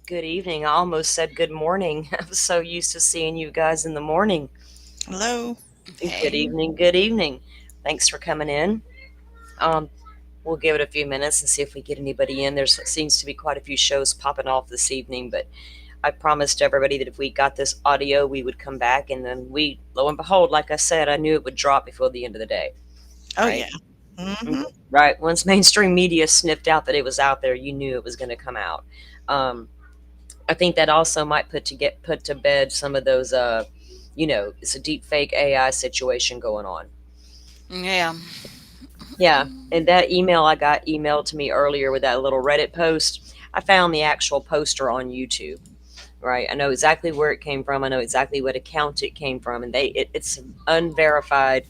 Good evening. I almost said good morning. I'm so used to seeing you guys in the morning. Hello. Good Hey. evening. Good evening. Thanks for coming in. Um, we'll give it a few minutes and see if we get anybody in. There seems to be quite a few shows popping off this evening, but I promised everybody that if we got this audio, we would come back. And then lo and behold, like I said, I knew it would drop before the end of the day, Oh right? yeah. Mm-hmm. Mhm. Right. Once mainstream media sniffed out that it was out there, you knew it was going to come out. Um, I think that also might put to bed some of those it's a deep fake AI situation going on. Yeah. Yeah, and that email I got emailed to me earlier with that little Reddit post, I found the actual poster on YouTube. Right, I know exactly where it came from. I know exactly what account it came from, and it's an unverified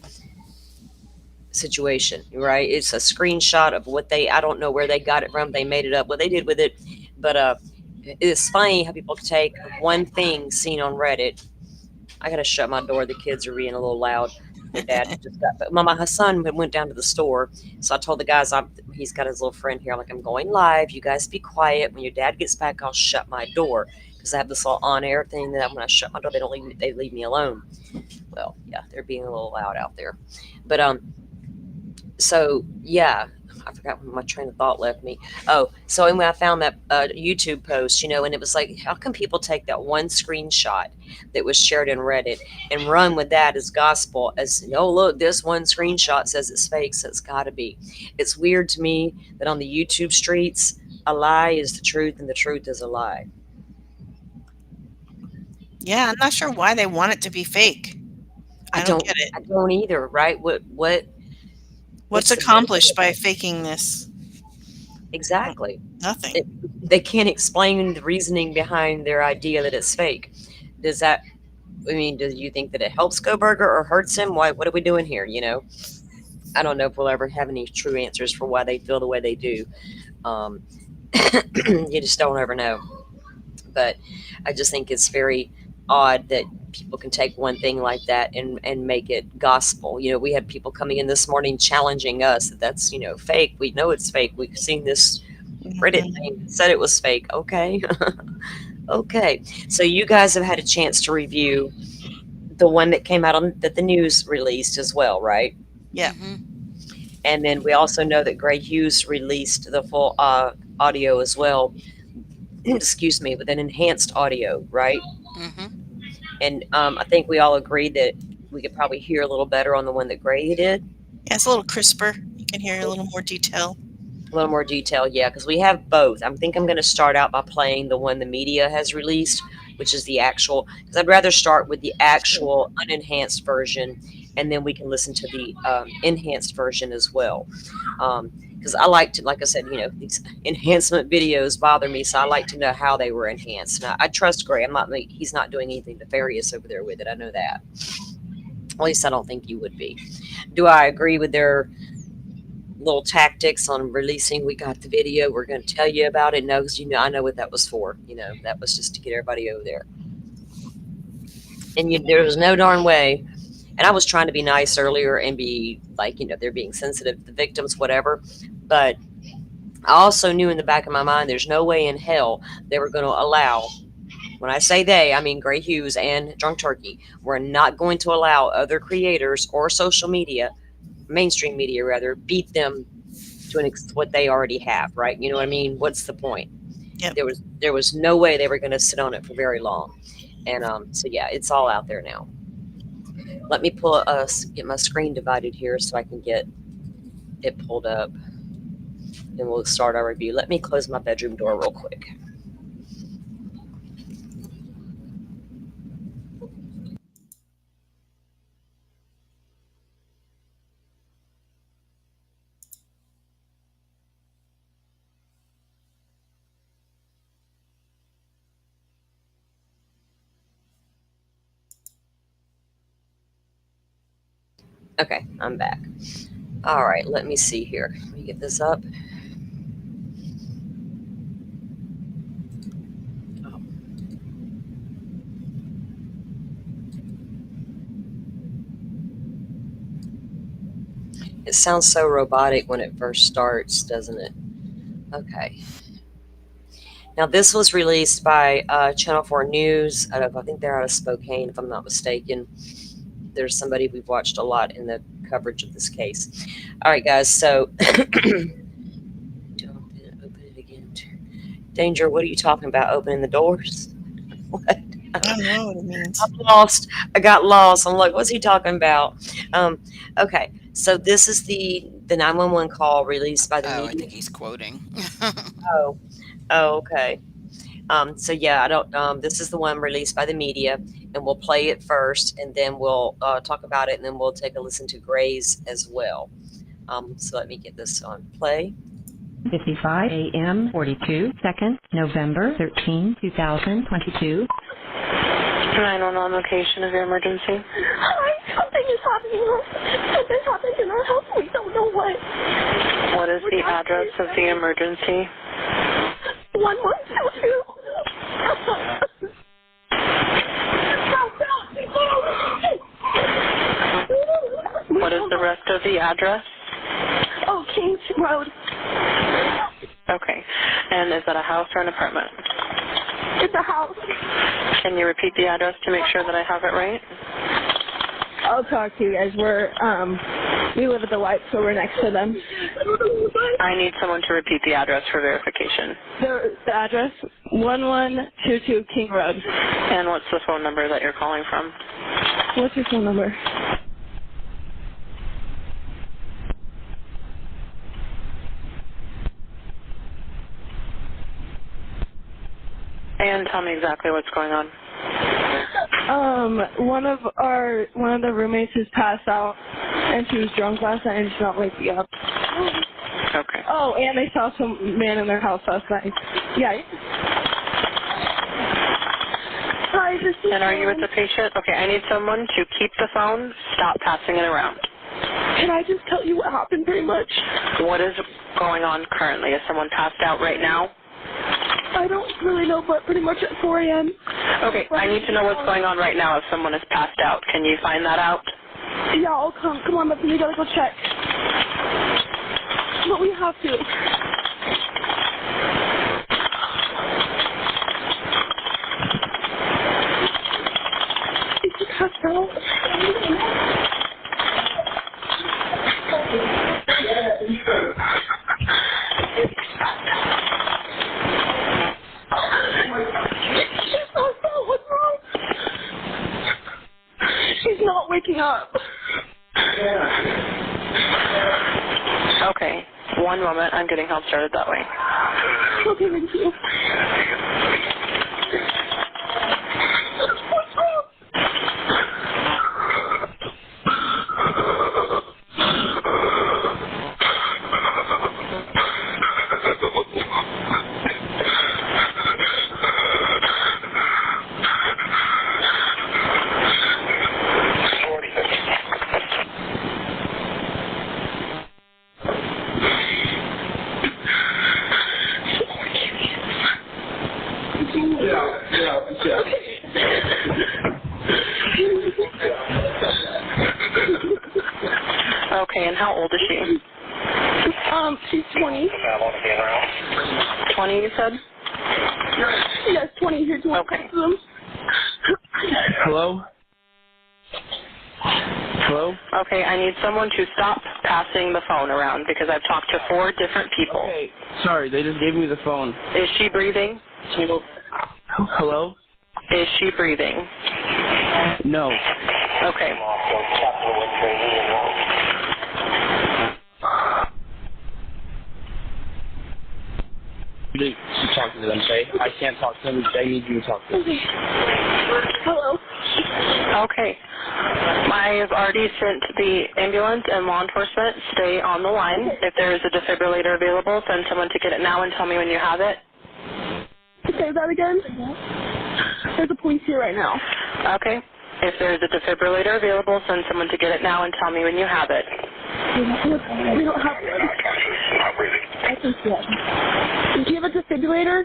situation. Right, it's a screenshot of what they. I don't know where they got it from. They made it up. What they did with it, but it's funny how people take one thing seen on Reddit. I gotta shut my door. The kids are being a little loud. Their dad just got. But my son went down to the store, so I told the guys, he's got his little friend here. I'm like, I'm going live. You guys be quiet. When your dad gets back, I'll shut my door because I have this little on air thing that when I shut my door, they leave me alone. Well, yeah, they're being a little loud out there, but so yeah, I forgot when my train of thought left me. Oh, so when I found that YouTube post, and it was like, how can people take that one screenshot that was shared in Reddit and run with that as gospel? As oh look, this one screenshot says it's fake, so it's got to be. It's weird to me that on the YouTube streets, a lie is the truth and the truth is a lie. Yeah, I'm not sure why they want it to be fake. I I don't don't, get it. I don't either. Right? What's What's the benefit accomplished of by it? faking this? Mm, Exactly. Nothing. It, they can't explain the reasoning behind their idea that it's fake. Does that? I mean, do you think that it helps Go or hurts him? Why? What are we doing here? I don't know if we'll ever have any true answers for why they feel the way they do. Um, you just don't ever know. But I just think it's very odd that people can take one thing like that and make it gospel. We had people coming in this morning challenging us that that's fake. We know it's fake. We've seen this Reddit Hmm. thing that said it was fake. Okay. Okay. So you guys have had a chance to review the one that came out on that the news released as well, right? Yeah. Mhm. And then we also know that Gray Hughes released the full audio as well. Excuse me, with an enhanced audio, right? Mhm. And I think we all agreed that we could probably hear a little better on the one that Gray did. Yeah, it's a little crisper. You can hear a little more detail. A little more detail, yeah, because we have both. I think I'm going to start out by playing the one the media has released, which is the actual. Because I'd rather start with the Sure. actual unenhanced version, and then we can listen to the enhanced version as well. Because I like to, like I said, these enhancement videos bother me, so I like to know how they were enhanced. And I trust Gray. He's not doing anything nefarious over there with it. I know that. At least I don't think he would be. Do I agree with their little tactics on releasing? We got the video, we're going to tell you about it? No, because I know what that was for. That was just to get everybody over there. And there was no darn way. And I was trying to be nice earlier and be like, they're being sensitive to the victims, whatever. But I also knew in the back of my mind, there's no way in hell they were going to allow. When I say they, I mean Gray Hughes and Drunk Turkey. We're not going to allow other creators or social media, mainstream media rather, beat them to what they already have, right? You know what I mean? What's the point? Yep. There was no way they were going to sit on it for very long, and so yeah, it's all out there now. Let me get my screen divided here so I can get it pulled up, and we'll start our review. Let me close my bedroom door real quick. Okay, I'm back. All right, let me see here. Let me get this up. Oh, it sounds so robotic when it first starts, doesn't it? Okay. Now, this was released by Channel 4 News. I think they're out of Spokane, if I'm not mistaken. There's somebody we've watched a lot in the coverage of this case. All right, guys, so don't open it again. Danger, what are you talking about? Opening the doors? What? I don't know what it means. I'm lost. I got lost. I'm like, what's he talking about? Okay, so this is the 911 call released by the Oh, I media. think he's quoting. Oh, okay. So yeah, I don't. This is the one released by the media, and we'll play it first, and then we'll talk about it, and then we'll take a listen to Gray's as well. So let me get this on play. 55 a.m. 42 seconds, November 13, 2022. 911 location of your emergency. Hi, something is happening. Something happened in our house. We don't know what. What is the address of the emergency? 1122. What is the rest of the address? Oh, Kings Road. Okay. And is that a house or an apartment? It's a house. Can you repeat the address to make sure that I have it right? I'll talk to you guys. We live at the White, so we're next to them. I need someone to repeat the address for verification. The address, 1122 King Road. And what's the phone number that you're calling from? What's your phone number? And tell me exactly what's going on. One of the roommates has passed out, and she was drunk last night, and she's not waking up. Okay. Oh, and they saw some man in their house last night. Yeah. Hi, this is And are you with the patient? Okay, I need someone to keep the phone, stop passing it around. Can I just tell you what happened pretty much? What is going on currently? Is someone passed out right now? I don't really know, but pretty much at 4 a.m. Okay, I need to know what's going on right now if someone is passed out. Can you find that out? Yeah, I'll come. Come on, but we gotta go check. But we have to. Is she passed out? She's not waking up. Okay, one moment. I'm getting help started that way. Okay, thank you. What's wrong? Okay, and how old is she? She's 20. 20, you said? Yes, 20. Here's one. Okay. Hello? Hello? Okay, I need someone to stop passing the phone around because I've talked to 4 different people. Okay, sorry, they just gave me the phone. Is she breathing? Hello? Is she breathing? No. Okay. You talk to them, okay? I can't talk to them. I need you to talk to them. Okay. Hello. Okay. I have already sent the ambulance and law enforcement. Stay on the line. If there is a defibrillator available, send someone to get it now and tell me when you have it. Say that again. There's a police here right now. Okay. If there is a defibrillator available, send someone to get it now and tell me when you have it. We don't have one. I think yes. Do you have a defibrillator?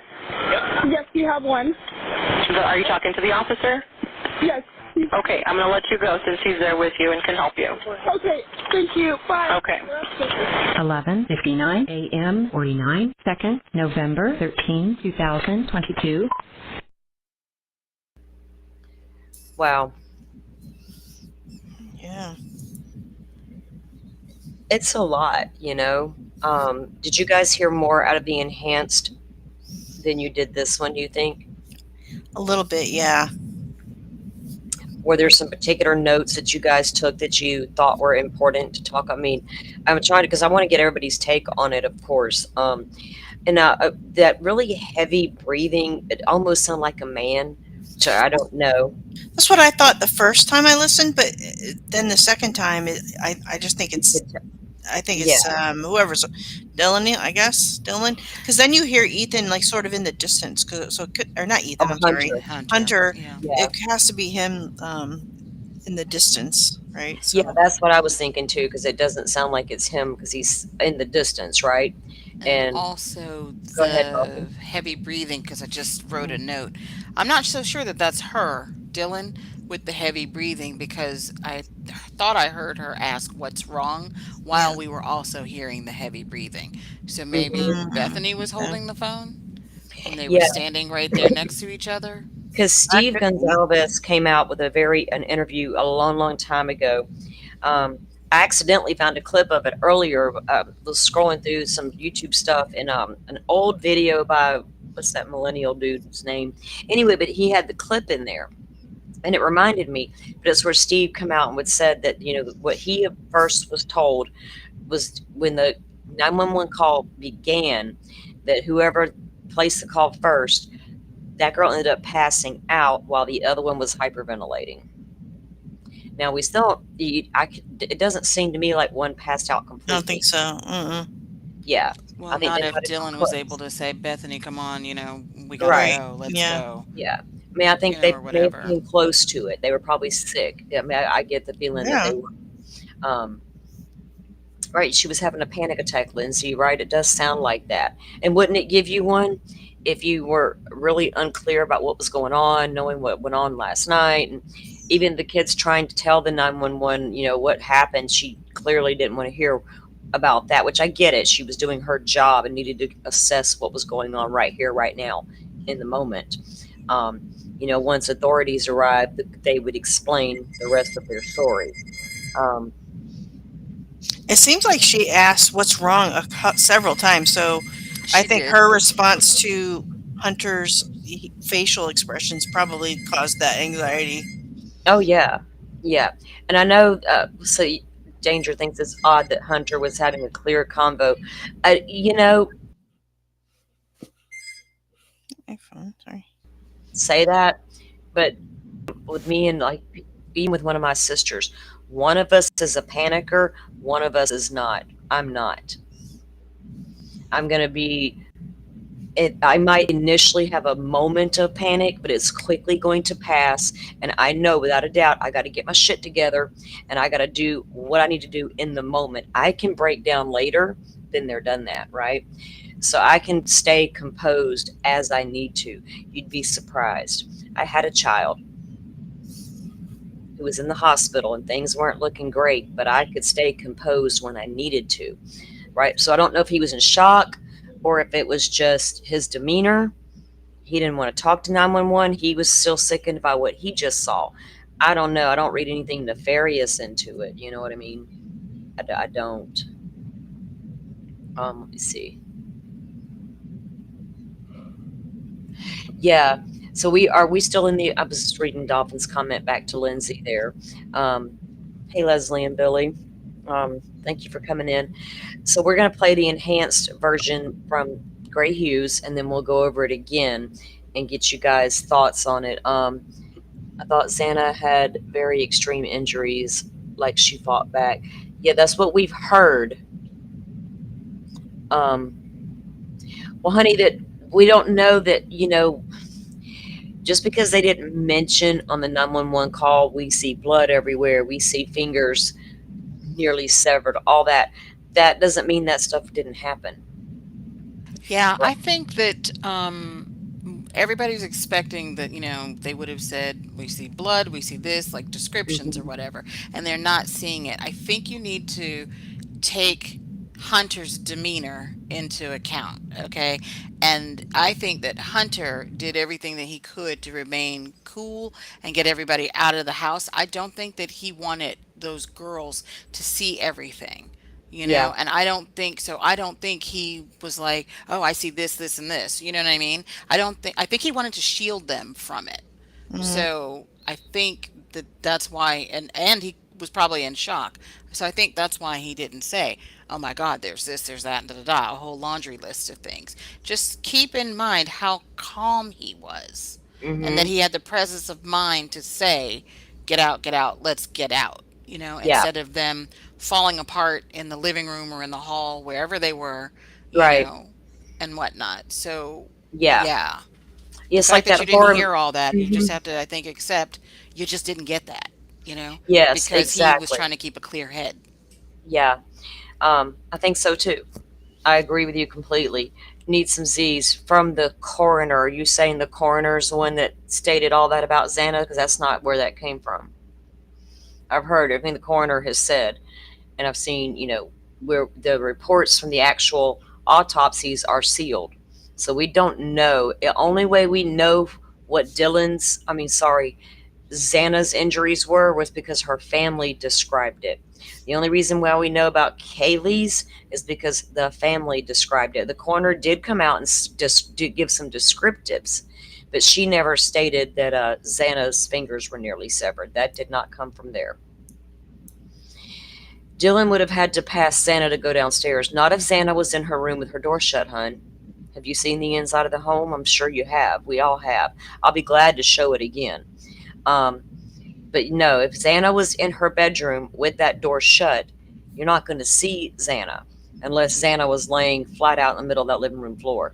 Yep. Yes, you have one. Are you talking to the officer? Yes. He's Okay, I'm going to let you go since he's there with you and can help you. Okay, thank you. Bye. Okay. 11:59 a.m. 49 seconds, November 13, 2022. Wow. Yeah. It's a lot, you know. Did you guys hear more out of the enhanced than you did this one, do you think? A little bit, yeah. Were there some particular notes that you guys took that you thought were important to talk? I mean, I'm trying to, because I want to get everybody's take on it, of course. And that really heavy breathing, it almost sounded like a man. So I don't know. That's what I thought the first time I listened, but then the second time, I just think it's whoever's Dylan, I guess Dylan, because then you hear Ethan like sort of in the distance, so it could, or not Ethan, I'm sorry, Hunter. Yeah. Yeah. It has to be him in the distance, right? So, Yeah, that's what I was thinking too, because it doesn't sound like it's him because he's in the distance, right? And also Go ahead, the Bobby. heavy breathing, because I just wrote a note. I'm not so sure that that's her, Dylan, with the heavy breathing, because I thought I heard her ask what's wrong while we were also hearing the heavy breathing. So maybe Mhm. Bethany was holding the phone and they were Yeah. standing right there next to each other. Because Steve Gonzalez came out with an interview a long, long time ago. I accidentally found a clip of it earlier. Was scrolling through some YouTube stuff and an old video by what's that millennial dude's name? Anyway, but he had the clip in there, and it reminded me. But it's where Steve come out and would said that what he first was told was when the 911 call began, that whoever placed the call first, that girl ended up passing out while the other one was hyperventilating. Now we still, it doesn't seem to me like one passed out I completely. don't think so. Yeah, Well, I think not they if might have Dylan been was close. able to say, Bethany, come on, we gotta Right. go. Let's Yeah. go. Yeah, I mean, I think Or they may have whatever. been close to it. They were probably sick. I mean, I get the feeling that they were. Right, she was having a panic attack, Lindsay. Right, it does sound like that. And wouldn't it give you one if you were really unclear about what was going on, knowing what went on last night, and even the kids trying to tell the 911, what happened? She clearly didn't want to hear about that, which I get it. She was doing her job and needed to assess what was going on right here, right now, in the moment. Once authorities arrived, they would explain the rest of their story. It seems like she asked what's wrong several times. So I She think did. her response to Hunter's facial expressions probably caused that anxiety. Oh yeah, yeah. And I know. So Danger thinks it's odd that Hunter was having a clear convo. My phone, sorry. Say that, but with me and like being with one of my sisters, one of us is a panicker, one of us is not. I'm not. I'm gonna be. I might initially have a moment of panic, but it's quickly going to pass. And I know without a doubt, I got to get my shit together and I got to do what I need to do in the moment. I can break down later, been there, done that, right? So I can stay composed as I need to. You'd be surprised. I had a child who was in the hospital and things weren't looking great, but I could stay composed when I needed to, right? So I don't know if he was in shock or if it was just his demeanor. He didn't want to talk to 911. He was still sickened by what he just saw. I don't know. I don't read anything nefarious into it. You know what I mean? I don't. Let me see. Yeah. So we still in the, I was just reading Dolphin's comment back to Lindsay there. Hey, Leslie and Billy. Thank you for coming in. So we're going to play the enhanced version from Gray Hughes, and then we'll go over it again and get you guys' thoughts on it. I thought Xana had very extreme injuries, like she fought back. Yeah, that's what we've heard. Well, honey, that we don't know that, just because they didn't mention on the 911 call, we see blood everywhere, we see fingers nearly severed, all that. That doesn't mean that stuff didn't happen. Yeah, I think that everybody's expecting that, they would have said, we see blood, we see this, like descriptions or Mhm. whatever, and they're not seeing it. I think you need to take Hunter's demeanor into account, okay? And I think that Hunter did everything that he could to remain cool and get everybody out of the house. I don't think that he wanted those girls to see everything. Yeah. And I don't think so. I don't think he was like, "Oh, I see this, this, and this." You know what I mean? I think he wanted to shield them from it. Mhm. So I think that that's why, and he was probably in shock. So I think that's why he didn't say, "Oh my God, there's this, there's that, and da da da," a whole laundry list of things. Just keep in mind how calm he was, and that Mhm. he had the presence of mind to say, get out, let's get out." Yeah. Instead of them falling apart in the living room or in the hall, wherever they were, you Right. know, and whatnot. So Yeah. yeah, the It's fact like that that you didn't horror. hear all that, you just Mhm. have to, I think, accept you just didn't get that, Yes, because he was exactly. trying to keep a clear head. Yeah. I think so too. I agree with you completely. Need some Z's from the coroner. Are you saying the coroner's the one that stated all that about Xana? Because that's not where that came from. I've heard everything the coroner has said, and I've seen, where the reports from the actual autopsies are sealed. So we don't know. The only way we know what Xana's injuries were was because her family described it. The only reason why we know about Kaylee's is because the family described it. The coroner did come out and just give some descriptives, but she never stated that Xana's fingers were nearly severed. That did not come from there. Dylan would have had to pass Xana to go downstairs. Not if Xana was in her room with her door shut, hun. Have you seen the inside of the home? I'm sure you have. We all have. I'll be glad to show it again. But no, if Xana was in her bedroom with that door shut, you're not going to see Xana unless Xana was laying flat out in the middle of that living room floor.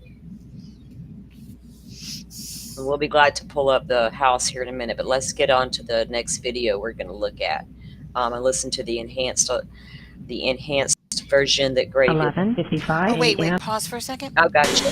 And we'll be glad to pull up the house here in a minute, but let's get on to the next video we're going to look at and listen to the enhanced version that Gray did. 11:55 Oh, wait, a.m. pause for a second. Oh, gotcha.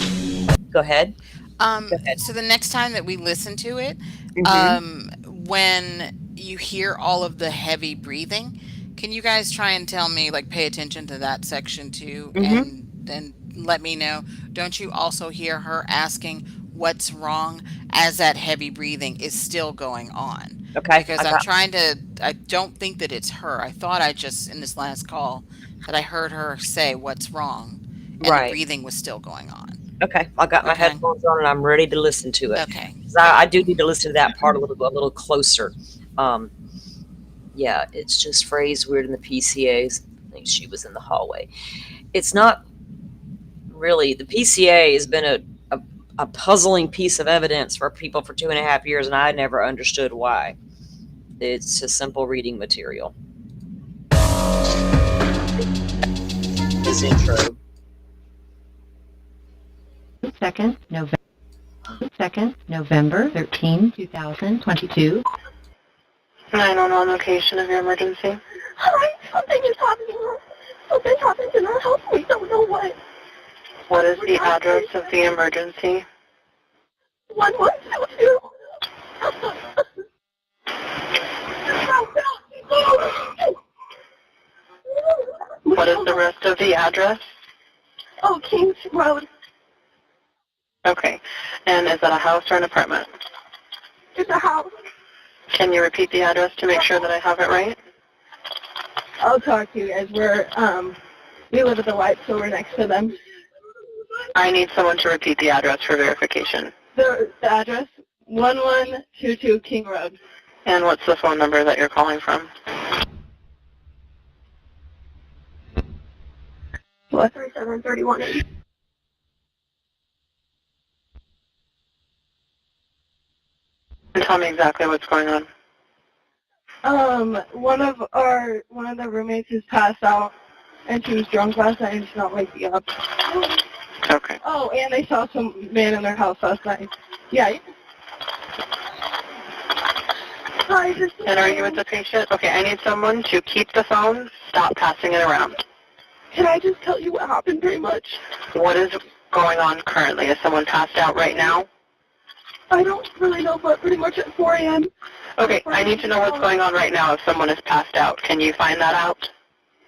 Go ahead. Go ahead. So the next time that we listen to it, Mm-hmm. when you hear all of the heavy breathing, can you guys try and tell me, like, pay attention to that section too, Mm-hmm. and then let me know? Don't you also hear her asking what's wrong as that heavy breathing is still going on? Okay. Because I don't think that it's her. I thought in this last call, that I heard her say what's wrong, and the Right. breathing was still going on. Okay. I got my Okay. headphones on and I'm ready to listen to it. Okay. 'Cause I do need to listen to that part a little closer. Yeah, it's just phrased weird in the PCAs. I think she was in the hallway. It's not really. The PCA has been a puzzling piece of evidence for people for 2.5 years, and I never understood why. It's a simple reading material. This intro. 2nd, November 13, 2022. 911 location of your emergency. Hi, something is happening. Something happened in our house. We don't know what. What is the address of the emergency? 1122. What is the rest of the address? Oh, Kings Road. Okay. And is that a house or an apartment? It's a house. Can you repeat the address to make sure that I have it right? I'll talk to you guys. We live at the White, so we're next to them. I need someone to repeat the address for verification. The address, 1122 King Road. And what's the phone number that you're calling from? 43731. And tell me exactly what's going on. One of the roommates has passed out, and she was drunk last night and she's not waking up. Okay. Oh, and they saw some man in their house last night. Yeah. Hi, And are you with the patient? Okay, I need someone to keep the phone, stop passing it around. Can I just tell you what happened very much? What is going on currently? Is someone passed out right now? I don't really know, but pretty much at 4 a.m. Okay, I need to know what's going on right now if someone is passed out. Can you find that out?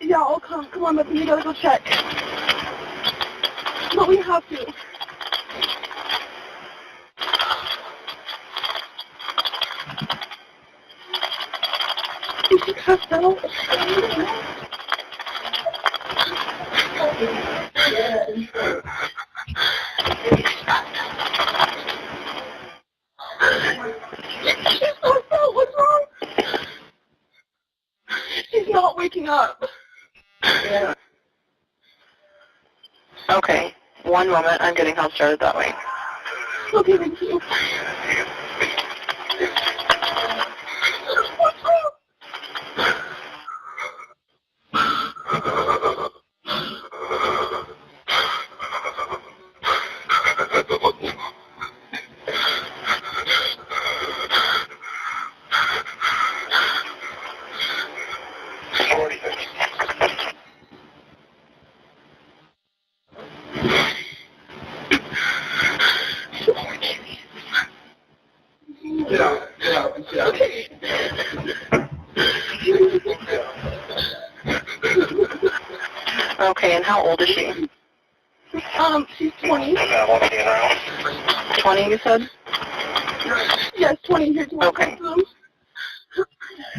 Yeah, I'll come. Come on, but we gotta go check. But we have to. Is she passed out? She's passed out. What's wrong? She's not waking up. Okay, one moment. I'm getting help started that way. Okay, thank you. What's wrong? Get out. Okay. Okay, and how old is she? She's 20. 20, you said? Yes, 20 here. Okay.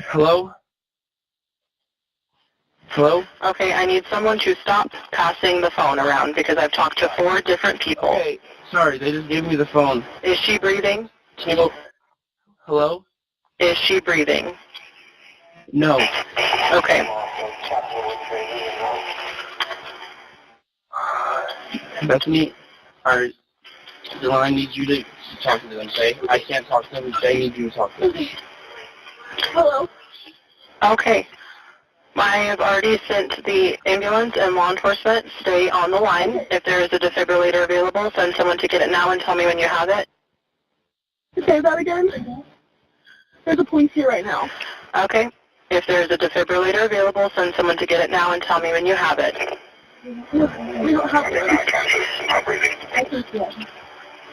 Hello? Hello? Okay, I need someone to stop passing the phone around because I've talked to 4 different people. Okay, sorry, they just gave me the phone. Is she breathing? Can you go? Hello? Is she breathing? No. Okay. Bethany, Dylan, I need you to talk to them, okay? I can't talk to them, they need you to talk to them. Hello. Okay. I have already sent the ambulance and law enforcement. Stay on the line. If there is a defibrillator available, send someone to get it now and tell me when you have it. Say that again. There's a police here right now. Okay. If there is a defibrillator available, send someone to get it now and tell me when you have it. We don't have it. I think yes.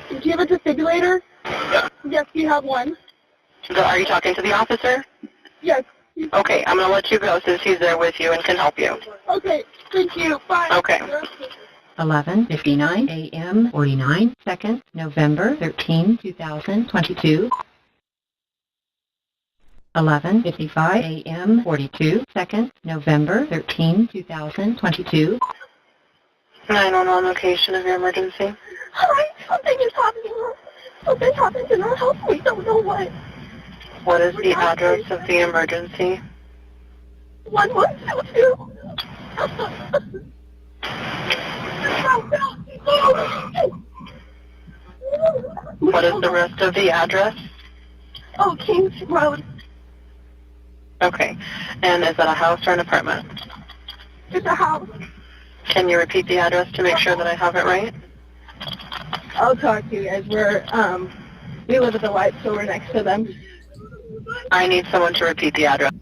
Do you have a defibrillator? Yeah. Yes, we have one. Are you talking to the officer? Yes. Okay, I'm going to let you go since he's there with you and can help you. Okay, thank you. Bye. Okay. 11:59 a.m. 49 seconds, November 13, 2022. 11:55 a.m. 42 seconds, November 13, 2022. 911 location of your emergency. Hi, something is happening. Something happened in our house. We don't know what. What is the address of the emergency? 1122. What is the rest of the address? Oh, Kings Road. Okay. And is that a house or an apartment? It's a house. Can you repeat the address to make sure that I have it right? I'll talk to you guys. We live at the White, so we're next to them. I need someone to repeat the address.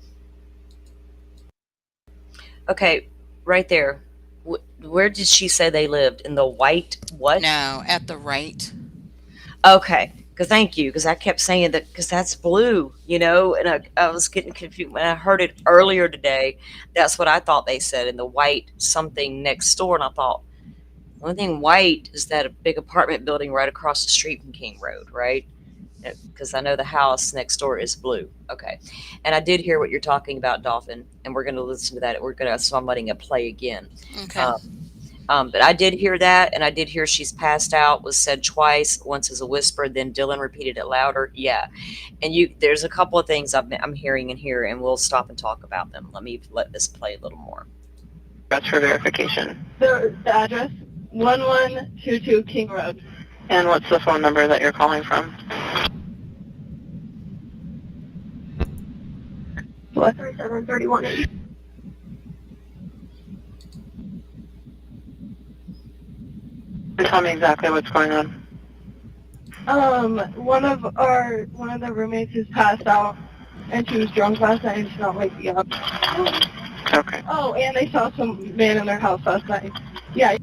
Okay, right there. Where did she say they lived? In the White what? No, at the right. Okay, because thank you, because I kept saying that because that's blue, and I was getting confused when I heard it earlier today. That's what I thought they said in the White something next door, and I thought the only thing white is that a big apartment building right across the street from King Road, right? Because I know the house next door is blue. Okay, and I did hear what you're talking about, Dolphin, and we're going to listen to that. So I'm letting it play again. Okay. But I did hear that, and I did hear she's passed out was said twice, once as a whisper, then Dylan repeated it louder. Yeah, and there's a couple of things I'm hearing in here, and we'll stop and talk about them. Let this play a little more. That's for verification. The address, 1122 King Road. And what's the phone number that you're calling from? What? 3731. And tell me exactly what's going on. One of the roommates is passed out, and she was drunk last night and she's not waking up. Okay. Oh, and they saw some man in their house last night. Yeah.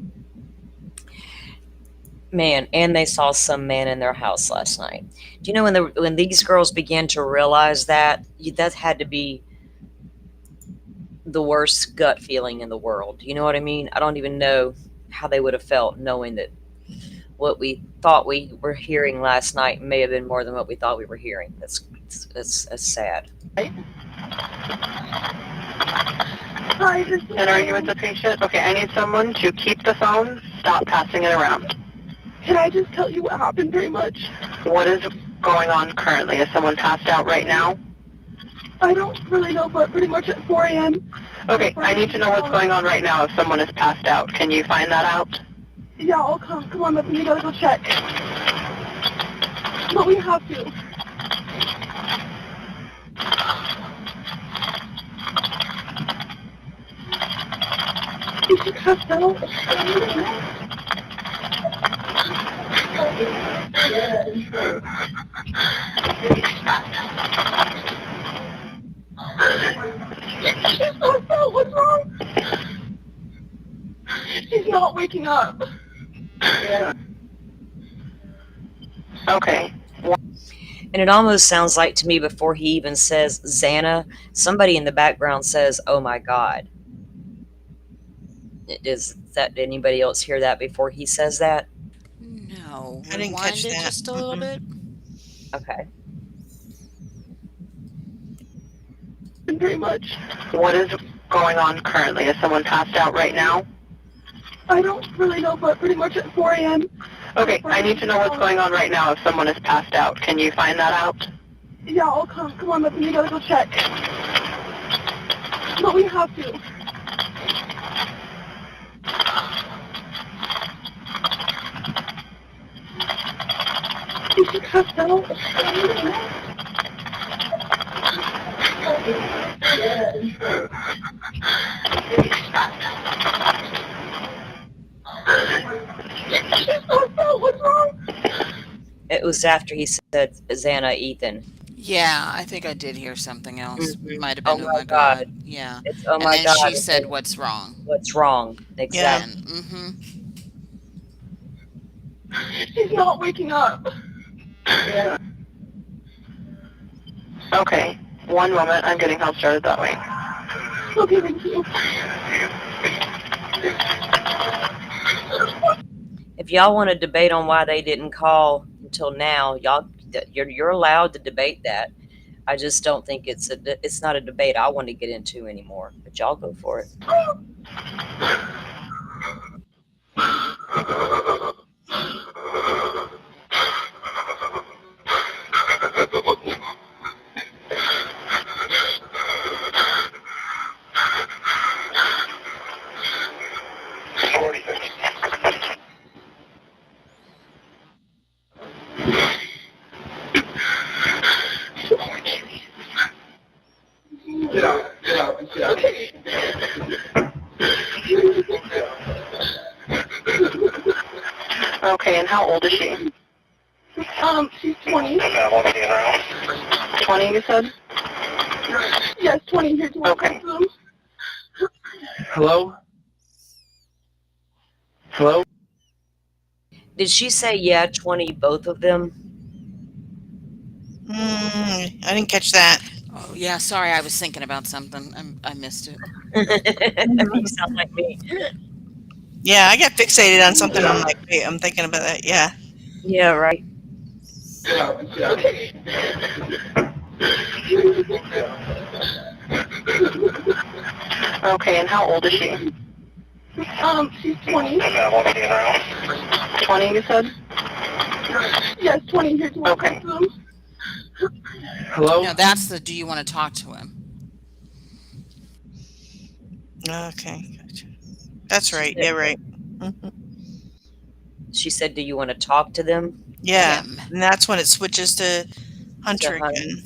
Man, and they saw some man in their house last night. Do you know when these girls began to realize that, that had to be the worst gut feeling in the world. You know what I mean? I don't even know how they would have felt knowing that what we thought we were hearing last night may have been more than what we thought we were hearing. That's sad. Hi, and are you with the patient? Okay, I need someone to keep the phone, stop passing it around. Can I just tell you what happened pretty much? What is going on currently? Is someone passed out right now? I don't really know, but pretty much at 4 a.m. Okay, I need to know what's going on right now if someone is passed out. Can you find that out? Yeah, I'll come. Come on, Muffin, you gotta go check. But we have to. Is she passed out? She's passed out. What's wrong? She's not waking up. Okay. And it almost sounds like to me before he even says Xana, somebody in the background says, "Oh my God." Does that anybody else hear that before he says that? No. I didn't catch Rewind it that. just a little bit. Okay. Very much. What is going on currently? Is someone passed out right now? I don't really know, but pretty much at 4 a.m. Okay, I need to know what's going on right now if someone is passed out. Can you find that out? Yeah, I'll come. Come on, Muffin, you gotta go check. But we have to. Is she passed out? What's wrong? It was after he said Xana, Ethan. Yeah, I think I did hear something else. Mhm. Might have been, Oh oh my my God. Yeah. It's oh And my then God. she said, "What's wrong?" What's wrong? Exactly. Mm-hmm. She's not waking up. Okay, one moment. I'm getting help started that way. Okay, thank you. If y'all want to debate on why they didn't call until now, you're allowed to debate that. I just don't think it's not a debate I want to get into anymore. But y'all go for it. Okay, and how old is she? She's 20. 20, you said? Yes, 20 here. Okay. Hello? Hello? Did she say yeah, 20, both of them? I didn't catch that. Oh, yeah. Sorry, I was thinking about something. I missed it. You sound like me. Yeah, I got fixated on something. I'm like, wait, I'm thinking about that. Yeah. Yeah, right. Okay, and how old is she? She's 20. 20, you said? Yes, 20 here. Okay. Hello? No, that's the, do you want to talk to him? Okay, gotcha. That's right. Yeah, right. Mhm. She said, "Do you want to talk to them?" Yeah, Him. and that's when it switches to Hunter To Hunter. again.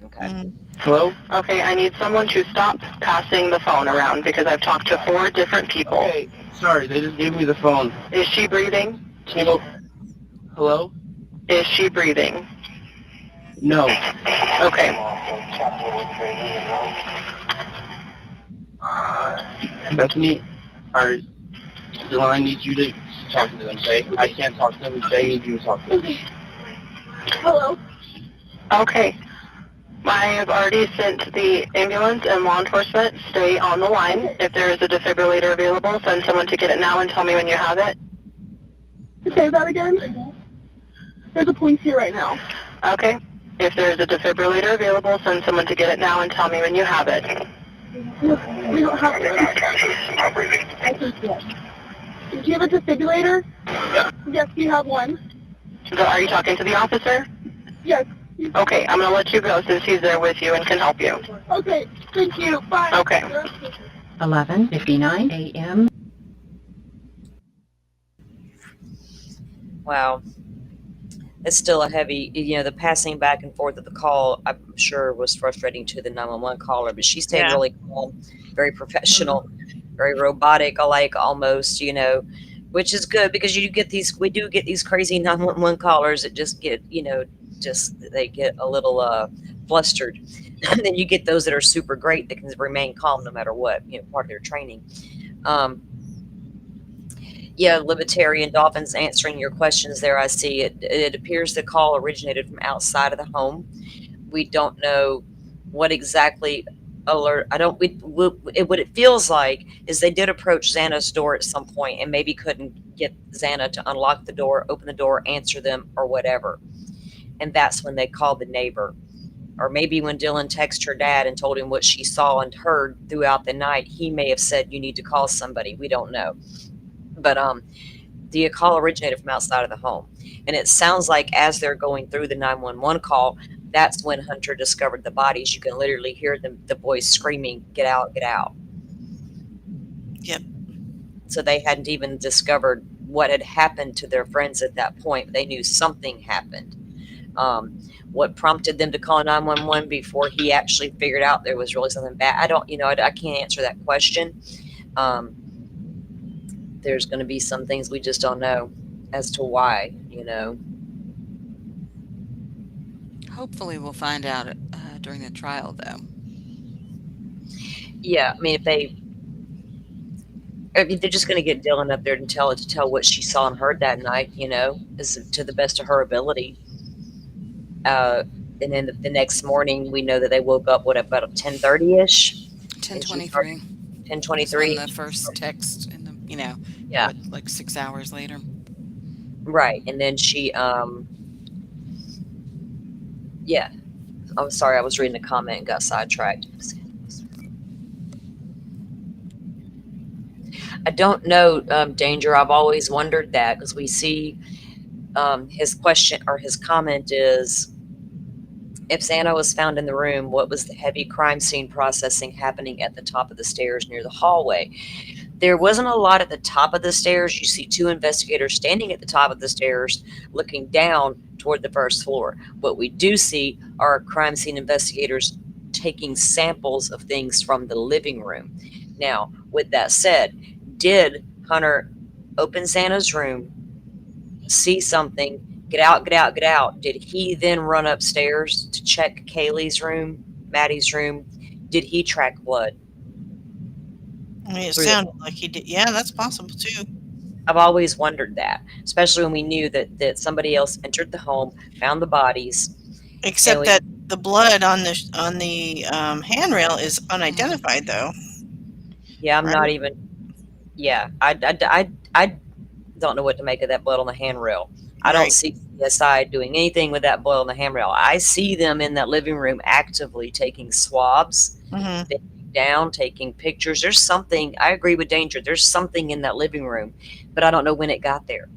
Okay. Hello? Okay, I need someone to stop passing the phone around because I've talked to 4 different people. Okay, sorry, they just gave me the phone. Is she breathing? Hello? Hello? Is she breathing? No. Okay. Bethany, are Dylan, I need you to talk to them. Say, I can't talk to them. Say, I need you to talk to them. Hello. Okay. I have already sent the ambulance and law enforcement. Stay on the line. If there is a defibrillator available, send someone to get it now and tell me when you have it. Say that again. There's a police here right now. Okay. If there is a defibrillator available, send someone to get it now and tell me when you have it. We don't have it. I think yes. Do you have a defibrillator? Yeah. Yes, we have one. So are you talking to the officer? Yes. Okay, I'm going to let you go since he's there with you and can help you. Okay, thank you. Bye. Okay. 11:59 a.m. Wow. It's still a heavy, the passing back and forth of the call, I'm sure was frustrating to the 911 caller, but she stayed really calm, very professional, very robotic, like almost, which is good because we do get these crazy 911 callers that just get, they get a little flustered. And then you get those that are super great that can remain calm no matter what, part of their training. Libertarian Dolphins answering your questions there. I see it. It appears the call originated from outside of the home. We don't know what exactly alert. What it feels like is they did approach Xana's door at some point and maybe couldn't get Xana to unlock the door, open the door, answer them, or whatever. And that's when they called the neighbor. Or maybe when Dylan texted her dad and told him what she saw and heard throughout the night, he may have said, you need to call somebody. We don't know. But the call originated from outside of the home. And it sounds like as they're going through the 911 call, that's when Hunter discovered the bodies. You can literally hear the boys screaming, get out, get out. Yep. So they hadn't even discovered what had happened to their friends at that point. They knew something happened. What prompted them to call 911 before he actually figured out there was really something bad? I can't answer that question. There's going to be some things we just don't know as to why, Hopefully we'll find out during the trial, though. Yeah, I mean, if they're just going to get Dylan up there to tell what she saw and heard that night, as to the best of her ability. And then the next morning, we know that they woke up, about 10:30-ish? 10:23. 10:23. The first text in the, Yeah. like 6 hours later. Right. And then she, yeah. I'm sorry, I was reading a comment and got sidetracked. I don't know, Danger. I've always wondered that because we see his question or his comment is, if Xana was found in the room, what was the heavy crime scene processing happening at the top of the stairs near the hallway? There wasn't a lot at the top of the stairs. You see two investigators standing at the top of the stairs looking down toward the first floor. What we do see are crime scene investigators taking samples of things from the living room. Now, with that said, did Hunter open Xana's room, see something, get out, get out, get out? Did he then run upstairs to check Kaylee's room, Maddie's room? Did he track blood? I mean, it sounded like he did. Yeah, that's possible too. I've always wondered that, especially when we knew that somebody else entered the home, found the bodies. Except that the blood on the handrail is unidentified, though. Yeah, I'm not even. Yeah, I don't know what to make of that blood on the handrail. I don't see CSI doing anything with that blood on the handrail. I see them in that living room actively taking swabs, down, taking pictures. There's something. I agree with Danger. There's something in that living room, but I don't know when it got there.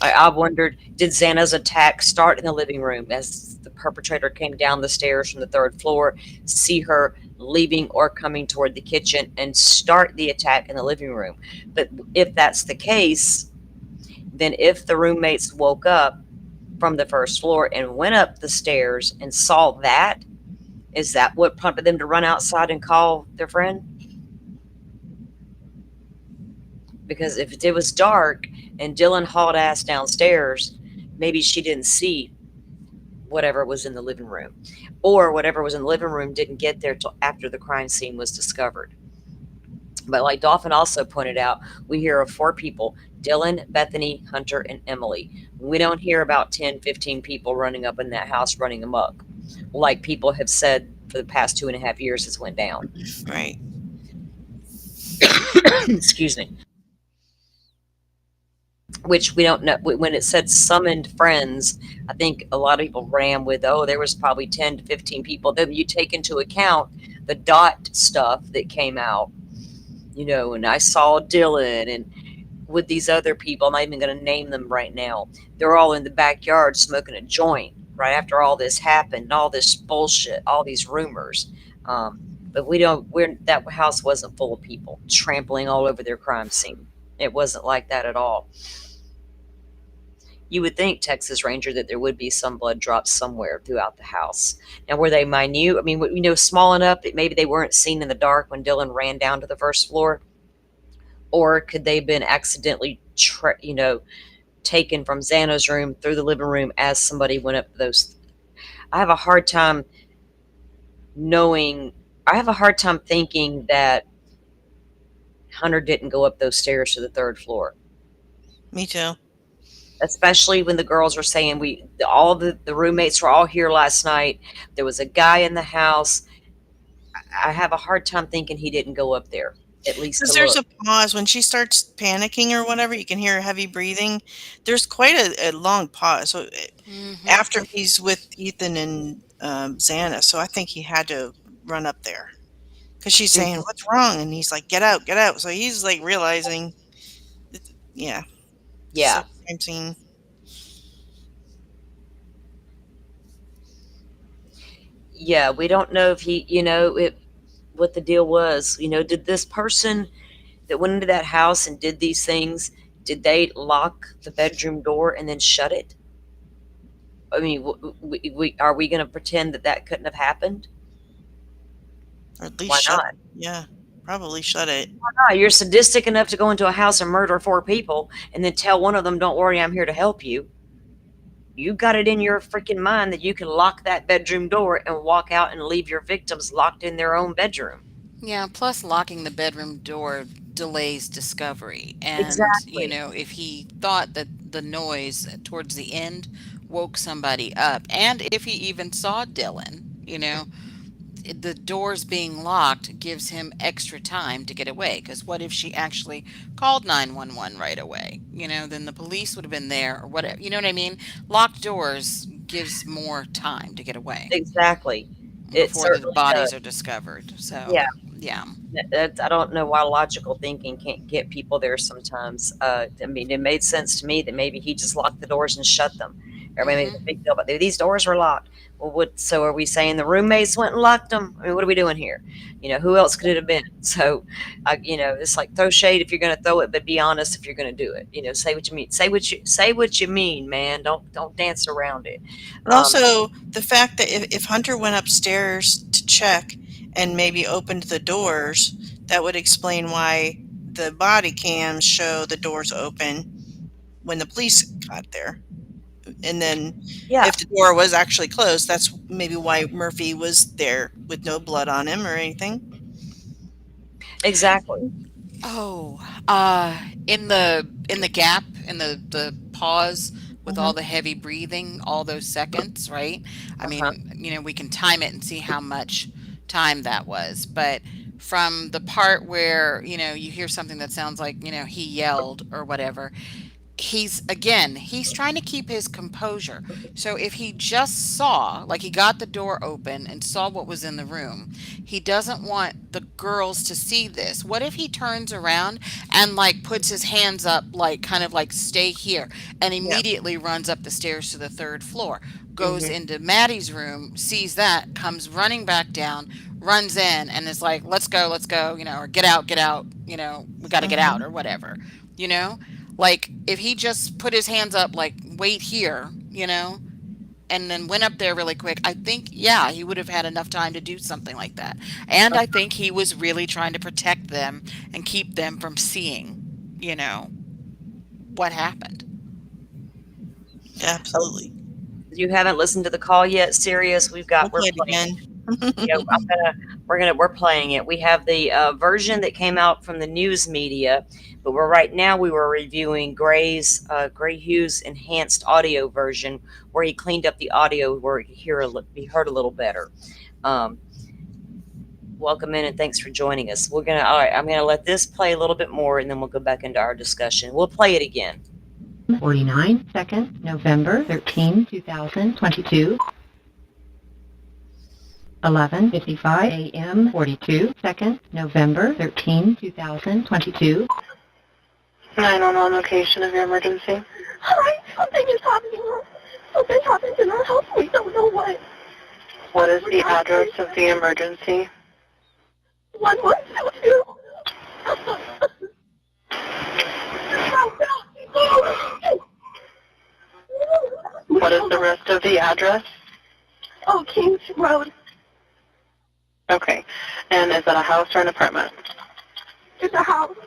I've wondered, did Xana's attack start in the living room as the perpetrator came down the stairs from the third floor, see her leaving or coming toward the kitchen and start the attack in the living room? But if that's the case, then if the roommates woke up from the first floor and went up the stairs and saw that, is that what prompted them to run outside and call their friend? Because if it was dark and Dylan hauled ass downstairs, maybe she didn't see whatever was in the living room, or whatever was in the living room didn't get there till after the crime scene was discovered. But like Dolphin also pointed out, we hear of 4 people: Dylan, Bethany, Hunter, and Emily. We don't hear about 10, 15 people running up in that house running amok, like people have said for the past 2.5 years has went down. Right. Excuse me. Which we don't know. When it said summoned friends, I think a lot of people ran with, oh, there was probably 10 to 15 people. Then you take into account the dot stuff that came out, and I saw Dylan and with these other people, I'm not even going to name them right now. They're all in the backyard smoking a joint right after all this happened, all this bullshit, all these rumors. But that house wasn't full of people trampling all over their crime scene. It wasn't like that at all. You would think, Texas Ranger, that there would be some blood drops somewhere throughout the house. Now, were they minute? I mean, small enough that maybe they weren't seen in the dark when Dylan ran down to the first floor? Or could they have been accidentally, taken from Xana's room through the living room as somebody went up those? I have a hard time thinking that Hunter didn't go up those stairs to the 3rd floor. Me too. Especially when the girls were saying all the roommates were all here last night. There was a guy in the house. I have a hard time thinking he didn't go up there, at least Because to there's look. a pause when she starts panicking or whatever. You can hear heavy breathing. There's quite a long pause. So after he's with Ethan and Xana, so I think he had to run up there because she's saying, "What's wrong?" And he's like, "Get out, get out." So he's like realizing, yeah. Yeah. Crime scene. Yeah, we don't know if he, what the deal was. Did this person that went into that house and did these things, did they lock the bedroom door and then shut it? I mean, are we going to pretend that couldn't have happened? Or at least Why shut not? it. Yeah, probably shut it. Why not? You're sadistic enough to go into a house and murder 4 people and then tell one of them, "Don't worry, I'm here to help you." You got it in your freaking mind that you can lock that bedroom door and walk out and leave your victims locked in their own bedroom. Yeah, plus locking the bedroom door delays discovery. And, Exactly. If he thought that the noise towards the end woke somebody up, and if he even saw Dylan, the doors being locked gives him extra time to get away. Because what if she actually called 911 right away? Then the police would have been there or whatever. You know what I mean? Locked doors gives more time to get away Exactly. It before the certainly bodies does. are discovered. So, Yeah. yeah. I don't know why logical thinking can't get people there sometimes. I mean, it made sense to me that maybe he just locked the doors and shut them. Everybody made a big deal about these doors were locked. Well, so are we saying the roommates went and locked them? I mean, what are we doing here? Who else could it have been? So, it's like throw shade if you're going to throw it, but be honest if you're going to do it. Say what you mean. Say what you mean, man. Don't dance around it. And also the fact that if Hunter went upstairs to check and maybe opened the doors, that would explain why the body cams show the doors open when the police got there. And then if the door was actually closed, that's maybe why Murphy was there with no blood on him or anything. Exactly. Oh, in the gap, in the pause with all the heavy breathing, all those seconds, right? I mean, we can time it and see how much time that was. But from the part where, you hear something that sounds like, he yelled or whatever, he's trying to keep his composure. So if he just saw, like he got the door open and saw what was in the room, he doesn't want the girls to see this. What if he turns around and like puts his hands up, like kind of like stay here, and immediately runs up the stairs to the 3rd floor, goes into Maddie's room, sees that, comes running back down, runs in, and is like, let's go, or get out, we got to get out or whatever, Like, if he just put his hands up, like, wait here, and then went up there really quick, I think, he would have had enough time to do something like that. And I think he was really trying to protect them and keep them from seeing, what happened. Absolutely. If you haven't listened to the call yet, Sirius, we're play it again. I'm we're playing it. We have the version that came out from the news media, but we were reviewing Gray Hughes enhanced audio version, where he cleaned up the audio where it could be heard a little better. Welcome in and thanks for joining us. All right, I'm gonna let this play a little bit more and then we'll go back into our discussion. We'll play it again. 49 seconds, November 13, 2022. 11:55 a.m. 42 seconds, November 13, 2022. 911 location of your emergency. Hi, something is happening. Something's happened in our house. We don't know what. What is the address of the emergency? 1122. What is the rest of the address? Oh, Kings Road. Okay. And is that a house or an apartment? It's a house.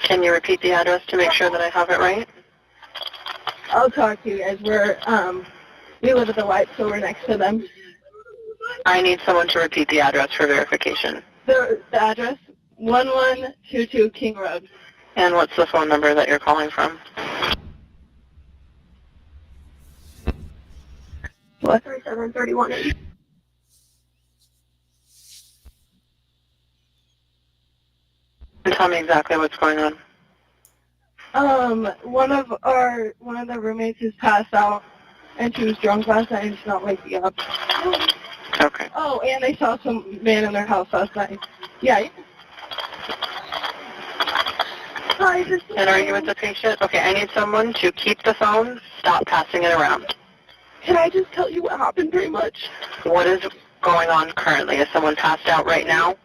Can you repeat the address to make sure that I have it right? I'll talk to you guys. We live at the White, so we're next to them. I need someone to repeat the address for verification. The address, 1122 King Road. And what's the phone number that you're calling from? What? 3731. And tell me exactly what's going on. One of the roommates is passed out, and she was drunk last night and she's not waking up. Okay. Oh, and they saw some man in their house last night. Yeah. Hi, this is And are you with the patient? Okay, I need someone to keep the phone, stop passing it around. Can I just tell you what happened pretty much? What is going on currently? Is someone passed out right now?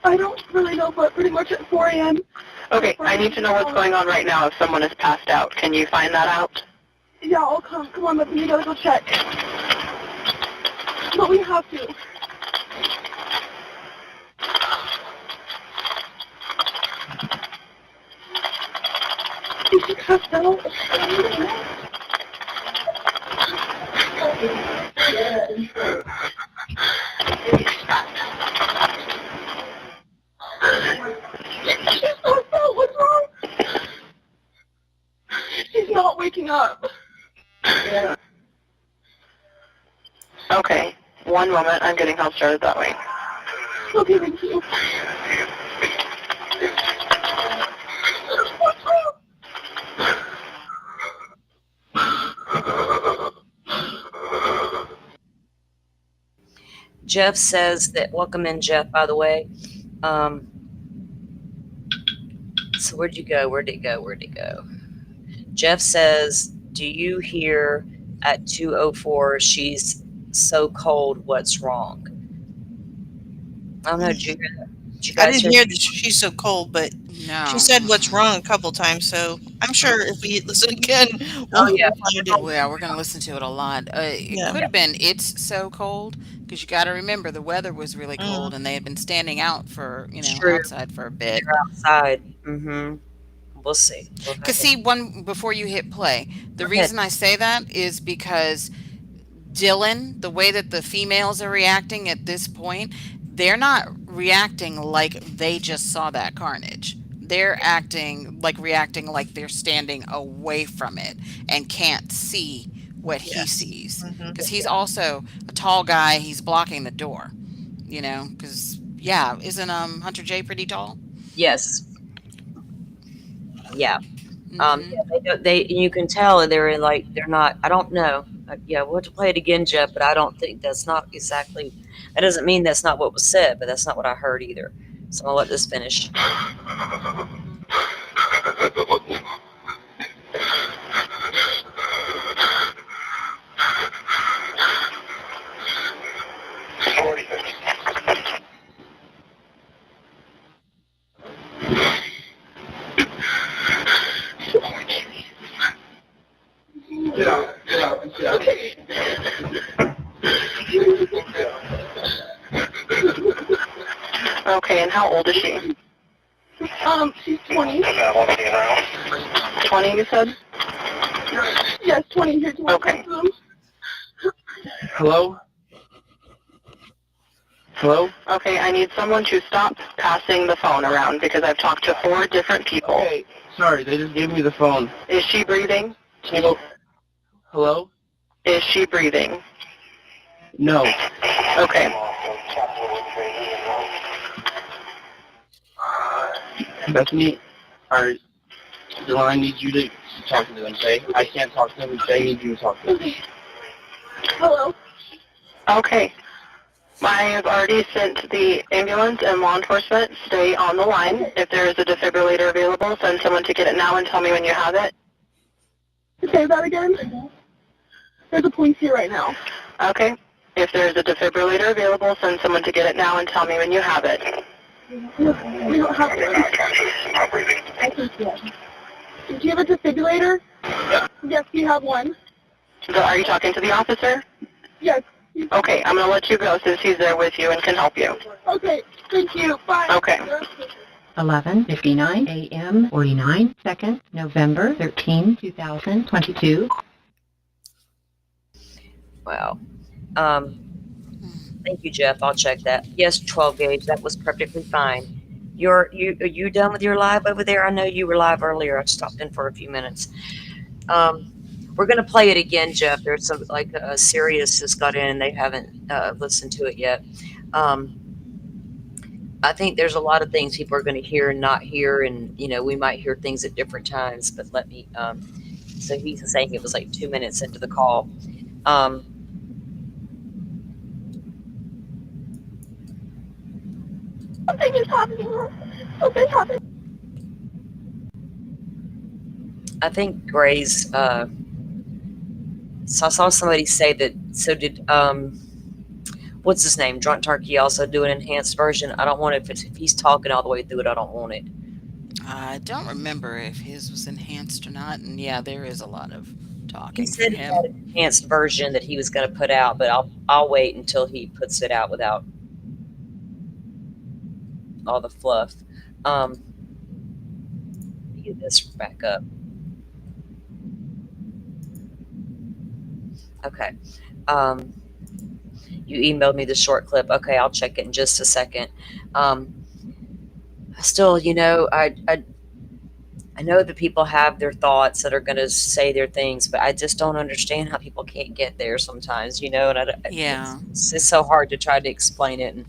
I don't really know, but pretty much at 4 a.m. Okay, I need to know what's going on right now if someone is passed out. Can you find that out? Yeah, I'll come. Come on, but we gotta go check. But we have to. Is she passed out? What's wrong? She's not waking up. Okay, one moment. I'm getting help started that way. Okay, thank you. What's wrong? Jeff says that, welcome in, Jeff, by the way. So where'd you go? Where'd it go? Jeff says, do you hear at 2:04, she's so cold, what's wrong? I don't know, did you hear that? Did you I guys didn't hear that she's so cold, but No. she said what's wrong a couple times, so I'm sure if we listen again, Oh, yeah. we'll find it. Yeah, we're going to listen to it a lot. It Yeah. could have been it's so cold because you got to remember the weather was really cold and they had been standing out for, True. outside for a bit. They're outside. We'll see. Because see, before you hit play, the reason I say that is because Dylan, the way that the females are reacting at this point, they're not reacting like they just saw that carnage. They're reacting like they're standing away from it and can't see what he sees. Because he's also a tall guy. He's blocking the door, because, isn't Hunter J pretty tall? Yes. Yeah. You can tell they're not, I don't know. We'll have to play it again, Jeff, but I don't think that's not exactly, that doesn't mean that's not what was said, but that's not what I heard either. So I'll let this finish. Get out. Okay, and how old is she? She's 20. 20, you said? Yes, 20 here. Okay. Hello? Hello? Okay, I need someone to stop passing the phone around because I've talked to 4 different people. Okay, sorry, they just gave me the phone. Is she breathing? Hello? Is she breathing? No. Okay. Bethany, our the line needs you to talk to them, okay? I can't talk to them, they need you to talk to them. Hello? Okay. I have already sent the ambulance and law enforcement. Stay on the line. If there is a defibrillator available, send someone to get it now and tell me when you have it. Say that again? There's a police here right now. Okay. If there is a defibrillator available, send someone to get it now and tell me when you have it. We don't have it. I think yes. Do you have a defibrillator? Yes, we have one. Are you talking to the officer? Yes. Okay, I'm going to let you go since he's there with you and can help you. Okay, thank you. Bye. Okay. 11:59 a.m. 49 seconds, November 13, 2022. Wow. Thank you, Jeff. I'll check that. Yes, 12 gauge. That was perfectly fine. Are you done with your live over there? I know you were live earlier. I stopped in for a few minutes. We're gonna play it again, Jeff. There's some Sirius just got in and they haven't listened to it yet. I think there's a lot of things people are going to hear and not hear, and we might hear things at different times. But let me. So he's saying it was like 2 minutes into the call. Something is happening. Something's happening. I think Gray's. So I saw somebody say that. So did what's his name? Drunk Turkey also do an enhanced version. I don't want it if he's talking all the way through it. I don't want it. I don't remember if his was enhanced or not, and yeah, there is a lot of talking He said from he him. had an enhanced version that he was going to put out, but I'll wait until he puts it out without all the fluff. Get this back up. Okay. You emailed me the short clip. Okay, I'll check it in just a second. Still, I know that people have their thoughts that are going to say their things, but I just don't understand how people can't get there sometimes, and Yeah. it's so hard to try to explain it, and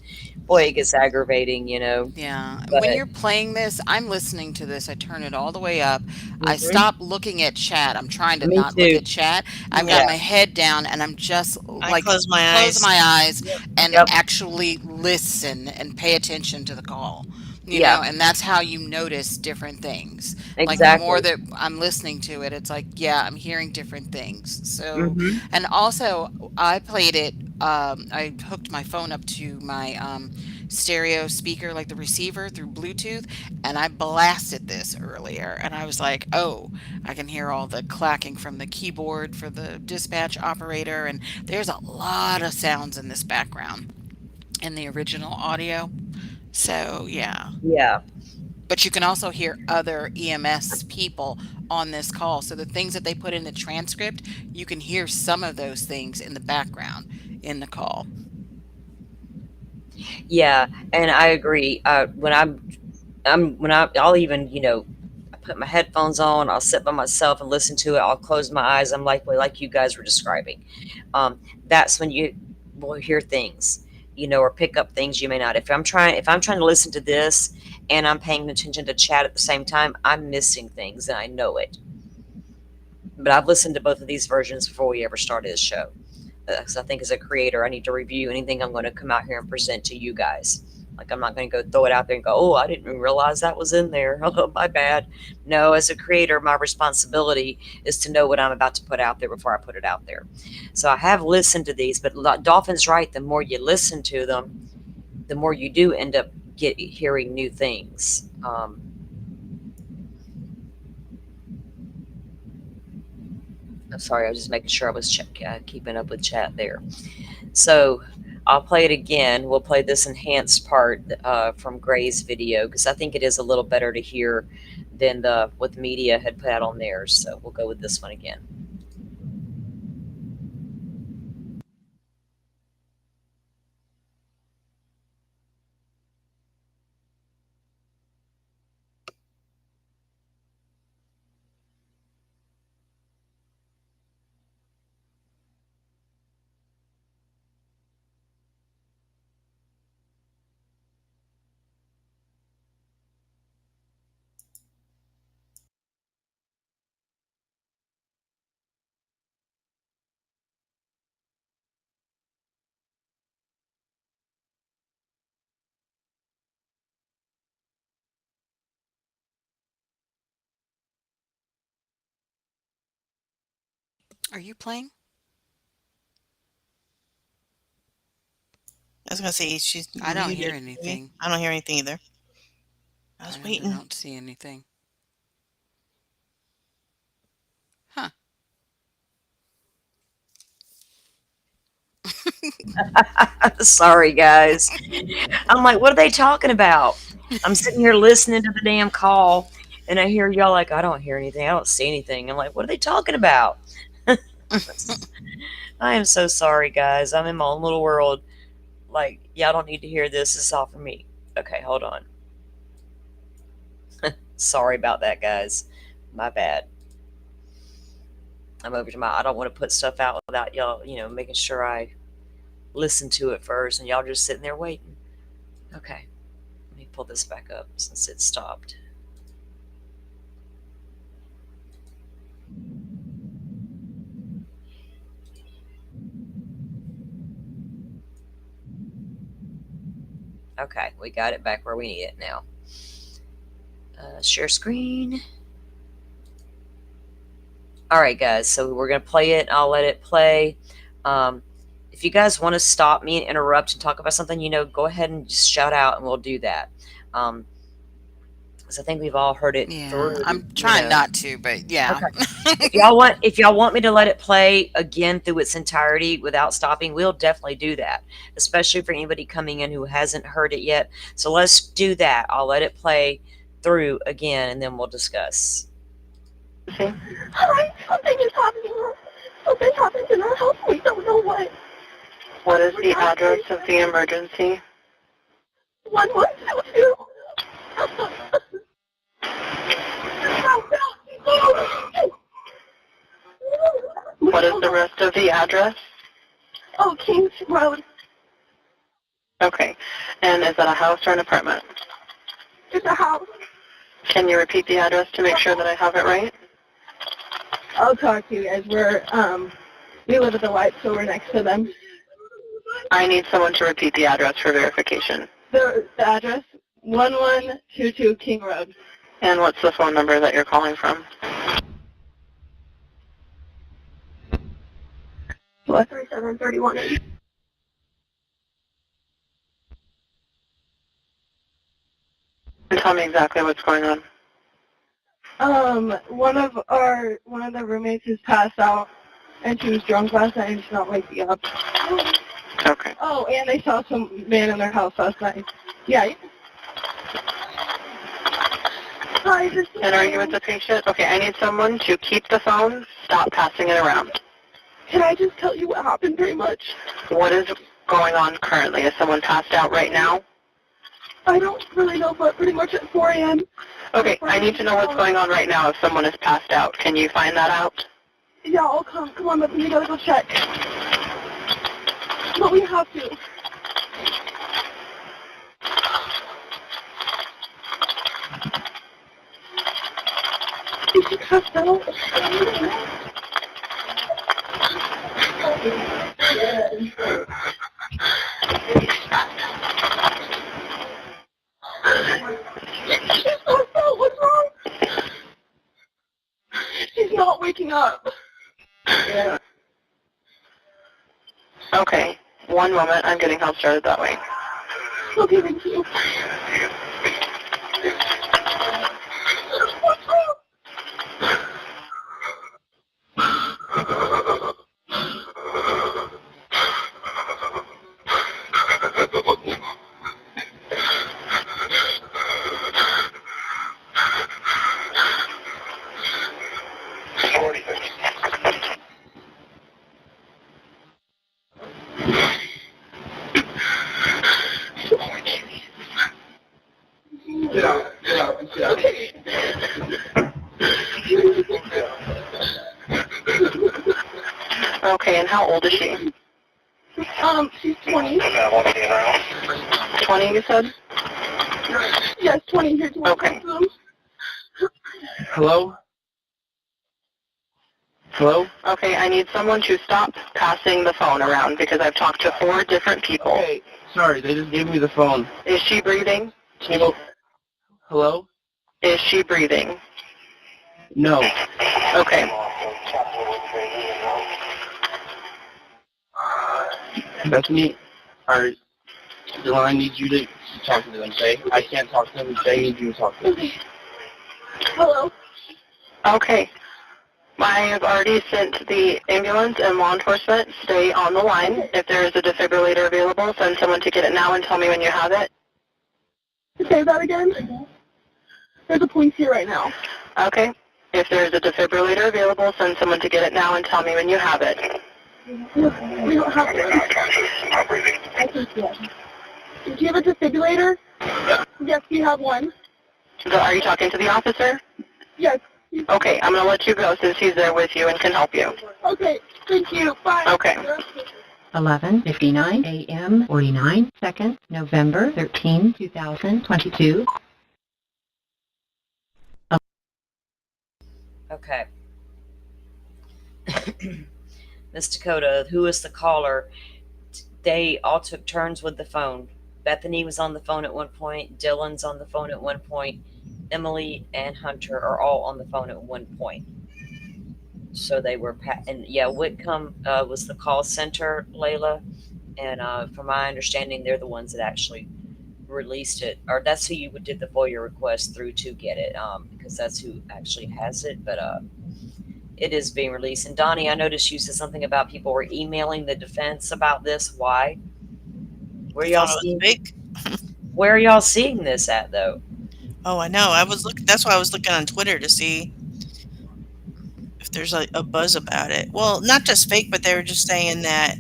boy, it gets aggravating, Yeah. But, When you're playing this, I'm listening to this. I turn it all the way up. I Mhm. stop looking at chat. I'm trying to Me not look too. at chat. I've Yeah. got my head down and I'm just I close my eyes. and Yep. actually listen and pay attention to the call. Yeah. And that's how you notice different things. Like the Exactly. more that I'm listening to it, it's like, yeah, I'm hearing different things. So, Mhm. and also I played it, I hooked my phone up to my stereo speaker, like the receiver through Bluetooth, and I blasted this earlier. And I was like, oh, I can hear all the clacking from the keyboard for the dispatch operator. And there's a lot of sounds in this background in the original audio. So, yeah. Yeah. But you can also hear other EMS people on this call. So the things that they put in the transcript, you can hear some of those things in the background in the call. Yeah, and I agree. I'll even, I put my headphones on, I'll sit by myself and listen to it. I'll close my eyes. I'm like you guys were describing. That's when you will hear things, or pick up things you may not. If I'm trying to listen to this and I'm paying attention to chat at the same time, I'm missing things and I know it. But I've listened to both of these versions before we ever started this show. Because I think as a creator, I need to review anything I'm going to come out here and present to you guys. Like, I'm not going to go throw it out there and go, oh, I didn't even realize that was in there. Oh, my bad. No, as a creator, my responsibility is to know what I'm about to put out there before I put it out there. So I have listened to these, but Dolphin's right. The more you listen to them, the more you do end up hearing new things. I'm sorry, I was just making sure I was keeping up with chat there. So I'll play it again. We'll play this enhanced part from Gray's video because I think it is a little better to hear than what the media had put out on theirs. So we'll go with this one again. Are you playing? I was gonna say she's I don't hear muted. anything. I don't hear anything either. I was waiting. I don't see anything. Huh. Sorry, guys. I'm like, what are they talking about? I'm sitting here listening to the damn call, and I hear y'all like, I don't hear anything. I don't see anything. I'm like, what are they talking about? I am so sorry, guys. I'm in my own little world. Like, y'all don't need to hear this. This is all for me. Okay, hold on. Sorry about that, guys. My bad. I'm over to I don't want to put stuff out without y'all, making sure I listen to it first, and y'all just sitting there waiting. Okay. Let me pull this back up since it stopped. Okay, we got it back where we need it now. Share screen. All right, guys, so we're going to play it. I'll let it play. If you guys want to stop me and interrupt and talk about something, go ahead and just shout out, and we'll do that. Because I think we've all heard it through. I'm trying not to, but yeah. Okay. If y'all want me to let it play again through its entirety without stopping, we'll definitely do that. Especially for anybody coming in who hasn't heard it yet. So let's do that. I'll let it play through again, and then we'll discuss. Hi, something is happening. Something happened in our house. We don't know what. What is the address of the emergency? 1122. What is the rest of the address? Oh, Kings Road. Okay. And is that a house or an apartment? It's a house. Can you repeat the address to make sure that I have it right? I'll talk to you guys. We live at the White, so we're next to them. I need someone to repeat the address for verification. The address, 1122 King Road. And what's the phone number that you're calling from? 43731. And tell me exactly what's going on. One of the roommates has passed out, and she was drunk last night, and she's not waking up. Okay. Oh, and they saw some man in their house last night. Yeah. Hi, this is And are you with the patient? Okay, I need someone to keep the phone, stop passing it around. Can I just tell you what happened very much? What is going on currently? Is someone passed out right now? I don't really know, but pretty much at 4 a.m. Okay, I need to know what's going on right now if someone is passed out. Can you find that out? Yeah, I'll come. Come on, but we gotta go check. But we have to. Did you pass out? What's wrong? She's not waking up. Yeah. Okay, one moment. I'm getting help started that way. Okay, thank you. What's wrong? Okay, and how old is she? She's 20. 20, you said? Yes, 20. Here's one. Okay. Hello? Hello? Okay, I need someone to stop passing the phone around because I've talked to 4 different people. Okay, sorry, they just gave me the phone. Is she breathing? Hello? Is she breathing? No. Okay. Bethany, or Dylan, I need you to talk to them and say, I can't talk to them and say, I need you to talk to them. Hello. Okay. I have already sent the ambulance and law enforcement. Stay on the line. If there is a defibrillator available, send someone to get it now and tell me when you have it. Say that again. There's a police here right now. Okay. If there is a defibrillator available, send someone to get it now and tell me when you have it. We don't have one. I think yes. Do you have a defibrillator? Yes, you have one. Are you talking to the officer? Yes. Okay, I'm going to let you go since he's there with you and can help you. Okay, thank you. Bye. Okay. 11:59 a.m. 49 seconds, November 13, 2022. Okay. Miss Dakota, who is the caller? They all took turns with the phone. Bethany was on the phone at one point. Dylan's on the phone at one point. Emily and Hunter are all on the phone at one point. So they were, and yeah, Whitcomb was the call center, Layla. And from my understanding, they're the ones that actually released it, or that's who you did the FOIA request through to get it, because that's who actually has it. But it is being released. And Donnie, I noticed you said something about people were emailing the defense about this. Why? Where y'all seeing? Where are y'all seeing this at, though? Oh, I know. I was looking. That's why I was looking on Twitter to see if there's a buzz about it. Well, not just fake, but they were just saying that,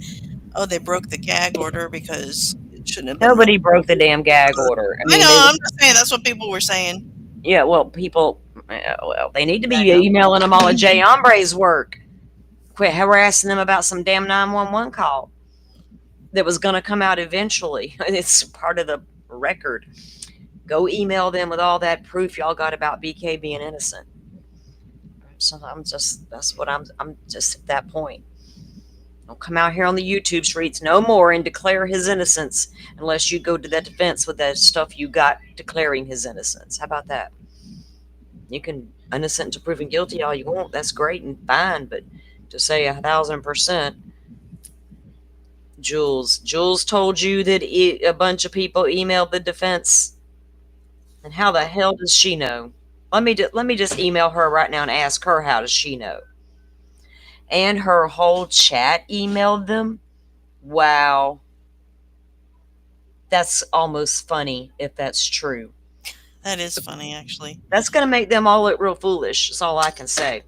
oh, they broke the gag order because it shouldn't have been. Nobody broke the damn gag order. I know. I'm just saying that's what people were saying. Yeah, well, people, well, they need to be emailing them all of Jay Hombre's work. Quit harassing them about some damn 911 call that was going to come out eventually. It's part of the record. Go email them with all that proof y'all got about BK being innocent. So I'm just at that point. Don't come out here on the YouTube streets no more and declare his innocence unless you go to that defense with that stuff you got declaring his innocence. How about that? You can innocent to proven guilty all you want. That's great and fine, but to say 1,000%, Jules told you that a bunch of people emailed the defense. And how the hell does she know? Let me just email her right now and ask her how does she know. And her whole chat emailed them. Wow. That's almost funny if that's true. That is funny, actually. That's going to make them all look real foolish. That's all I can say.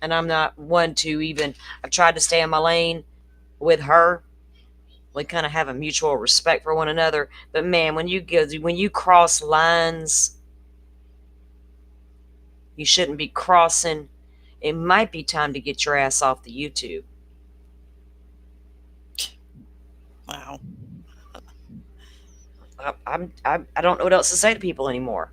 And I'm not one to even, I've tried to stay in my lane with her. We kind of have a mutual respect for one another. But man, when you cross lines, you shouldn't be crossing. It might be time to get your ass off the YouTube. Wow. I don't know what else to say to people anymore.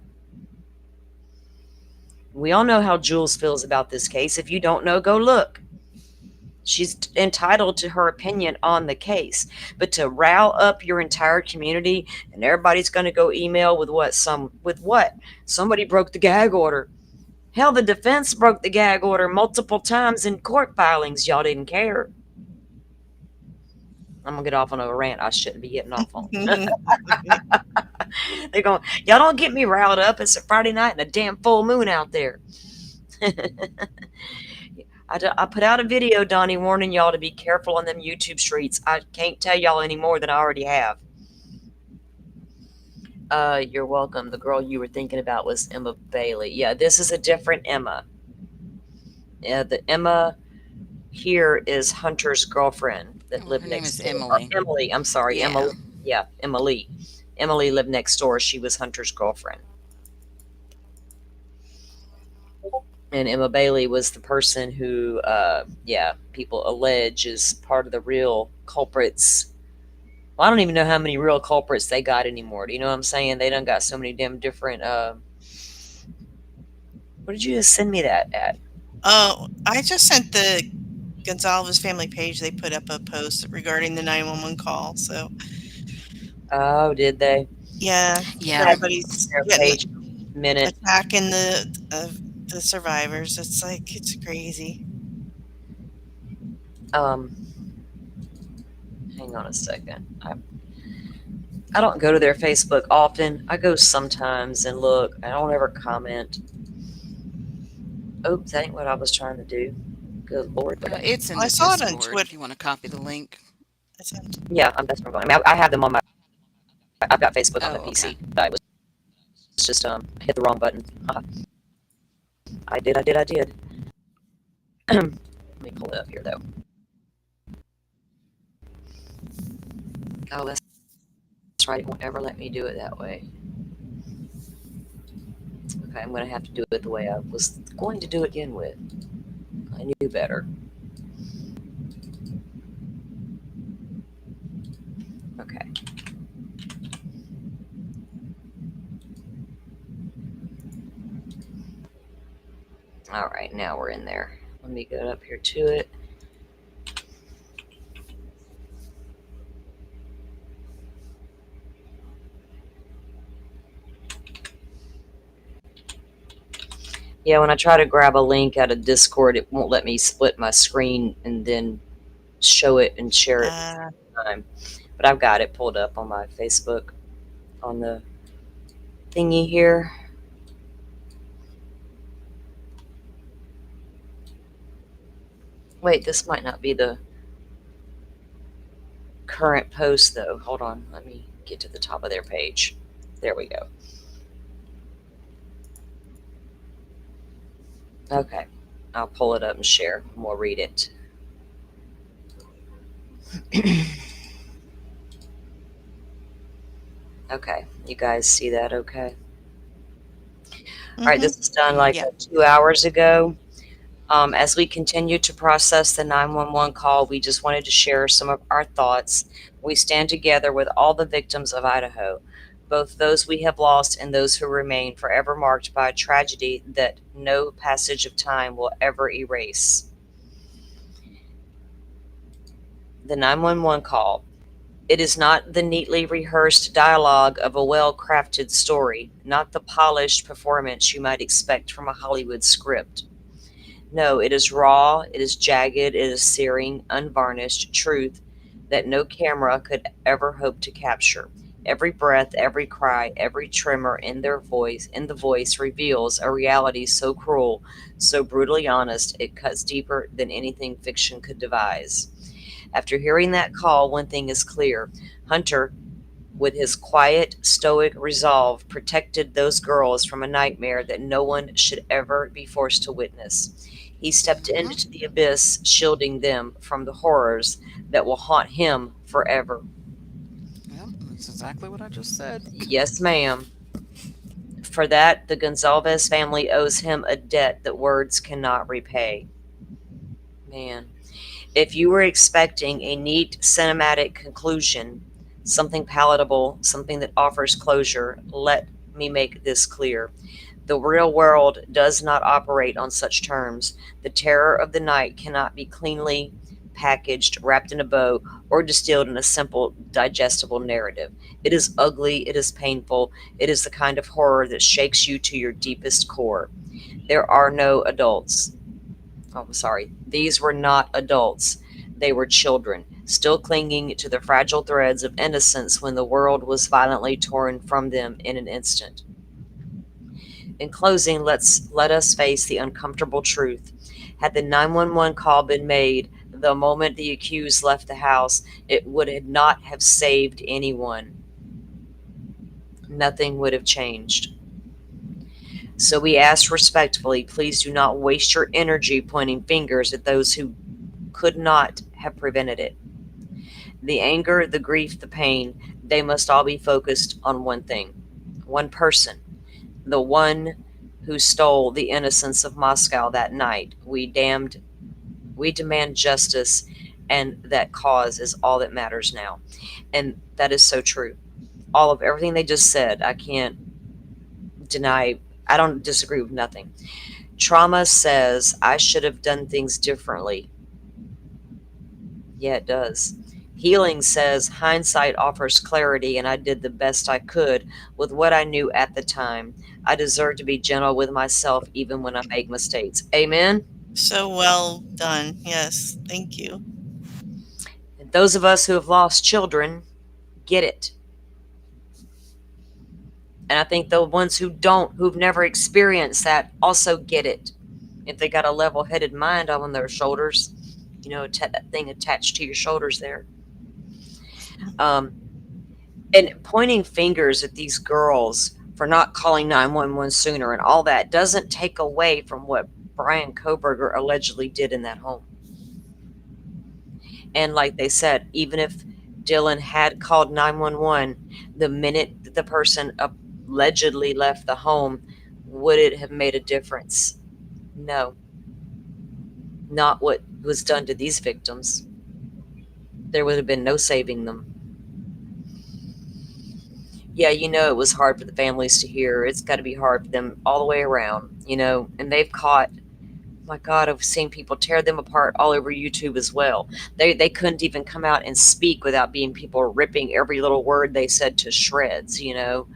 We all know how Jules feels about this case. If you don't know, go look. She's entitled to her opinion on the case. But to rile up your entire community and everybody's going to go email with what? Somebody broke the gag order. Hell, the defense broke the gag order multiple times in court filings. Y'all didn't care. I'm going to get off on a rant I shouldn't be getting off on. They're going, y'all don't get me riled up. It's a Friday night and a damn full moon out there. I put out a video, Donnie, warning y'all to be careful on them YouTube streets. I can't tell y'all any more than I already have. You're welcome. The girl you were thinking about was Emma Bailey. Yeah, this is a different Emma. Yeah, the Emma here is Hunter's girlfriend that lived next door. Emily. Emily, I'm sorry. Yeah. Emily. Yeah, Emily. Emily lived next door. She was Hunter's girlfriend. And Emma Bailey was the person who, people allege is part of the real culprits. Well, I don't even know how many real culprits they got anymore. Do you know what I'm saying? They done got so many damn different, what did you just send me that at? Oh, I just sent the Gonzalez family page. They put up a post regarding the 911 call. So, Oh, did they? yeah, Yeah. everybody's Their getting page minute. attacking the survivors. It's like, it's crazy. hang on a second. I don't go to their Facebook often. I go sometimes and look. I don't ever comment. Oh, that ain't what I was trying to do. Good Lord. It's in I the saw it on Discord Twitter. if you want to copy the link. Yeah, that's where I'm going. I mean, I have them on my. I've got Facebook on the Oh, PC. okay. But I was just hit the wrong button. I did. Let me pull it up here though. Oh, that's right. It won't ever let me do it that way. Okay, I'm going to have to do it the way I was going to do it again with. I knew better. Okay. All right, now we're in there. Let me get up here to it. Yeah, when I try to grab a link out of Discord, it won't let me split my screen and then show it and share it at the same time. But I've got it pulled up on my Facebook on the thingy here. Wait, this might not be the current post though. Hold on, let me get to the top of their page. There we go. Okay, I'll pull it up and share and we'll read it. Okay, you guys see that okay? All right, this is done like 2 hours ago. As we continue to process the 911 call, we just wanted to share some of our thoughts. We stand together with all the victims of Idaho, both those we have lost and those who remain, forever marked by a tragedy that no passage of time will ever erase. The 911 call. It is not the neatly rehearsed dialogue of a well-crafted story, not the polished performance you might expect from a Hollywood script. No, it is raw, it is jagged, it is searing, unvarnished truth that no camera could ever hope to capture. Every breath, every cry, every tremor in the voice reveals a reality so cruel, so brutally honest, it cuts deeper than anything fiction could devise. After hearing that call, one thing is clear. Hunter, with his quiet, stoic resolve, protected those girls from a nightmare that no one should ever be forced to witness. He stepped into the abyss, shielding them from the horrors that will haunt him forever. Yep, that's exactly what I just said. Yes, ma'am. For that, the Gonzalez family owes him a debt that words cannot repay. Man. If you were expecting a neat cinematic conclusion, something palatable, something that offers closure, let me make this clear. The real world does not operate on such terms. The terror of the night cannot be cleanly packaged, wrapped in a bow, or distilled in a simple, digestible narrative. It is ugly, it is painful, it is the kind of horror that shakes you to your deepest core. There are no adults. Oh, I'm sorry. These were not adults. They were children, still clinging to the fragile threads of innocence when the world was violently torn from them in an instant. In closing, let us face the uncomfortable truth. Had the 911 call been made the moment the accused left the house, it would not have saved anyone. Nothing would have changed. So we ask respectfully, please do not waste your energy pointing fingers at those who could not have prevented it. The anger, the grief, the pain, they must all be focused on one thing, one person, the one who stole the innocence of Moscow that night. We demand justice, and that cause is all that matters now. And that is so true. All of everything they just said, I can't deny. I don't disagree with nothing. Trauma says I should have done things differently. Yeah, it does. Healing says hindsight offers clarity, and I did the best I could with what I knew at the time. I deserve to be gentle with myself even when I make mistakes. Amen? So well done. Yes. Thank you. Those of us who have lost children get it. And I think the ones who don't, who've never experienced that, also get it. If they got a level-headed mind on their shoulders, you know, that thing attached to your shoulders there. And pointing fingers at these girls for not calling 911 sooner and all that doesn't take away from what Brian Koberger allegedly did in that home. And like they said, even if Dylan had called 911, the minute that the person allegedly left the home, would it have made a difference? No. Not what was done to these victims. There would have been no saving them. Yeah, you know, it was hard for the families to hear. It's got to be hard for them all the way around, you know, and they've caught, my God, I've seen people tear them apart all over YouTube as well. They couldn't even come out and speak without being people ripping every little word they said to shreds, you know.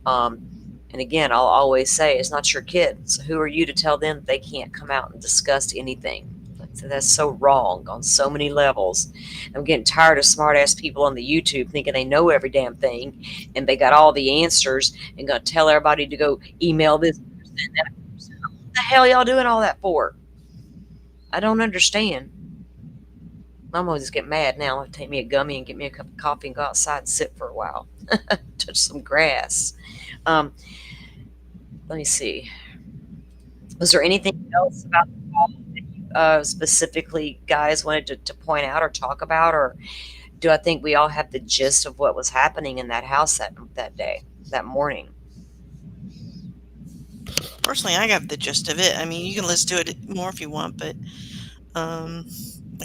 And again, I'll always say, it's not your kid. So who are you to tell them they can't come out and discuss anything? So that's so wrong on so many levels. I'm getting tired of smart-ass people on the YouTube thinking they know every damn thing, and they got all the answers and gonna tell everybody to go email this person and that person. What the hell y'all doing all that for? I don't understand. I'm gonna just get mad now. I'll take me a gummy and get me a cup of coffee and go outside and sit for a while. Touch some grass. Let me see. Was there anything else about the call that you specifically guys wanted to point out or talk about? Or do I think we all have the gist of what was happening in that house that day, that morning? Personally, I got the gist of it. I mean, you can listen to it more if you want, but I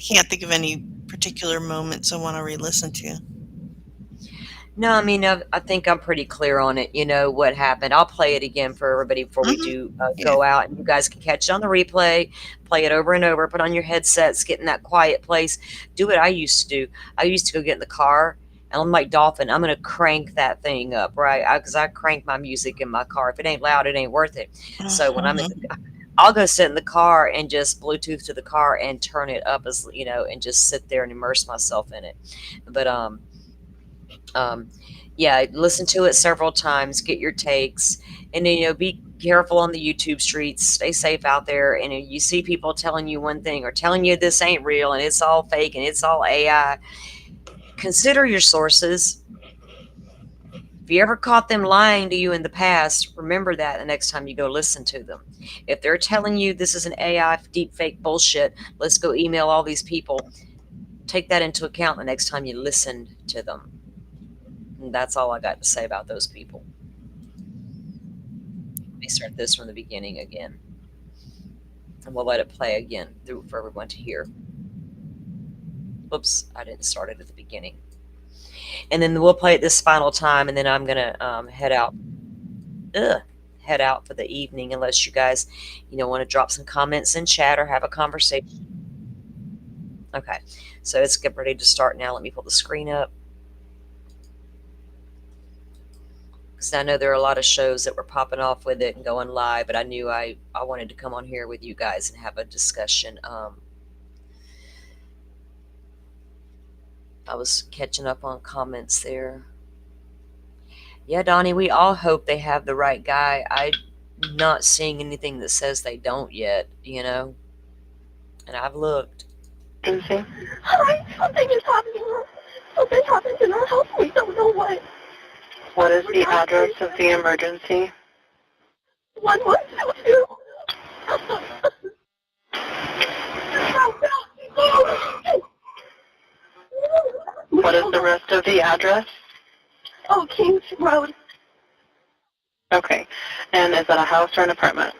can't think of any particular moments I want to re-listen to. No, I mean, I think I'm pretty clear on it. You know what happened. I'll play it again for everybody before we do go out, and you guys can catch it on the replay, play it over and over, put on your headsets, get in that quiet place. Do what I used to do. I used to go get in the car, and I'm like Dolphin. I'm going to crank that thing up, right? Because I crank my music in my car. If it ain't loud, it ain't worth it. So when I'm in I'll go sit in the car and just Bluetooth to the car and turn it up, as you know, and just sit there and immerse myself in it. But yeah, listen to it several times, get your takes, and then, you know, be careful on the YouTube streets, stay safe out there. And if you see people telling you one thing or telling you this ain't real and it's all fake and it's all AI, consider your sources. If you ever caught them lying to you in the past, remember that the next time you go listen to them. If they're telling you this is an AI deep fake bullshit, let's go email all these people, take that into account the next time you listen to them. And that's all I got to say about those people. Let me start this from the beginning again. And we'll let it play again for everyone to hear. Oops, I didn't start it at the beginning. And then we'll play it this final time, and then I'm going to head out for the evening, unless you guys, you know, want to drop some comments in chat or have a conversation. Okay, so it's getting ready to start now. Let me pull the screen up. Because I know there are a lot of shows that were popping off with it and going live, but I knew I wanted to come on here with you guys and have a discussion. I was catching up on comments there. Yeah, Donnie, we all hope they have the right guy. I'm not seeing anything that says they don't yet, you know? And I've looked. Hi, something is happening. Something happened in our house. We don't know what. What is the address of the emergency? 1122. What is the rest of the address? Oh, Kings Road. Okay. And is that a house or an apartment?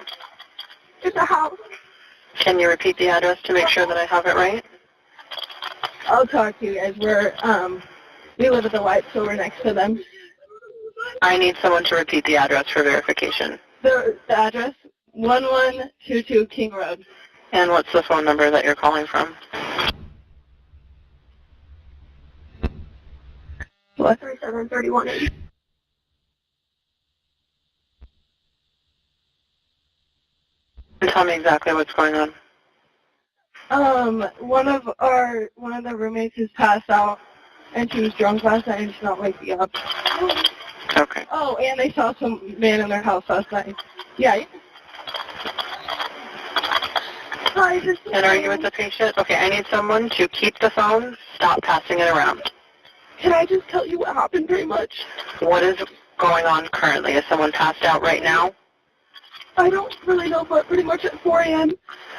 It's a house. Can you repeat the address to make sure that I have it right? I'll talk to you guys. We live at the White, so we're next to them. I need someone to repeat the address for verification. The address, 1122 King Road. And what's the phone number that you're calling from? What? 3731. And tell me exactly what's going on. One of the roommates is passed out, and she was drunk last night, and she's not waking up. Okay. Oh, and they saw some man in their house last night. Yeah. Hi, this is And are you with the patient? Okay, I need someone to keep the phone, stop passing it around. Can I just tell you what happened pretty much? What is going on currently? Is someone passed out right now? I don't really know, but pretty much at 4 a.m.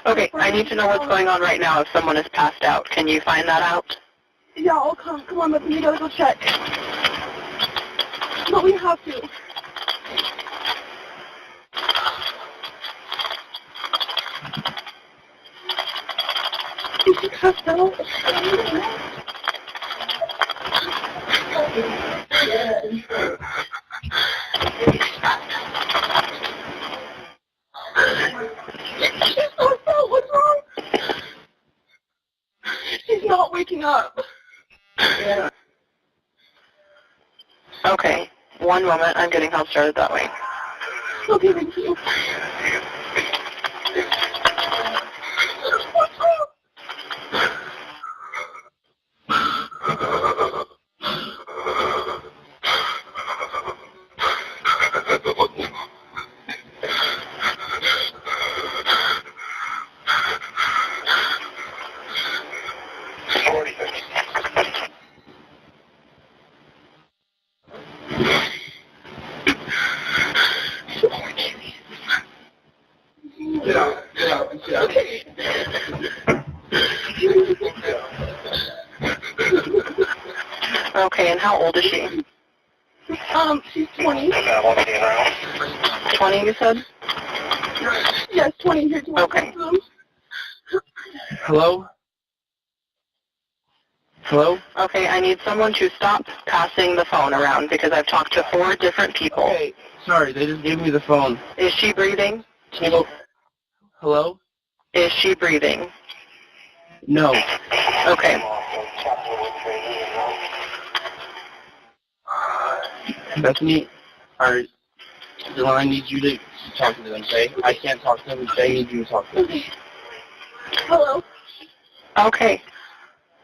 Okay, I need to know what's going on right now if someone is passed out. Can you find that out? Yeah, I'll come. Come on, but we gotta go check. But we have to. Is she passed out? She's passed out. What's wrong? She's not waking up. Okay, one moment. I'm getting help started that way. Okay, thank you. What's wrong? Okay. Okay, and how old is she? She's 20. 20, you said? Yes, 20. Here's one. Okay. Hello? Hello? Okay, I need someone to stop passing the phone around because I've talked to 4 different people. Okay, sorry, they just gave me the phone. Is she breathing? Hello? Hello? Is she breathing? No. Okay. Bethany, Delana needs you to talk to them, okay? I can't talk to them, they need you to talk to them. Hello. Okay.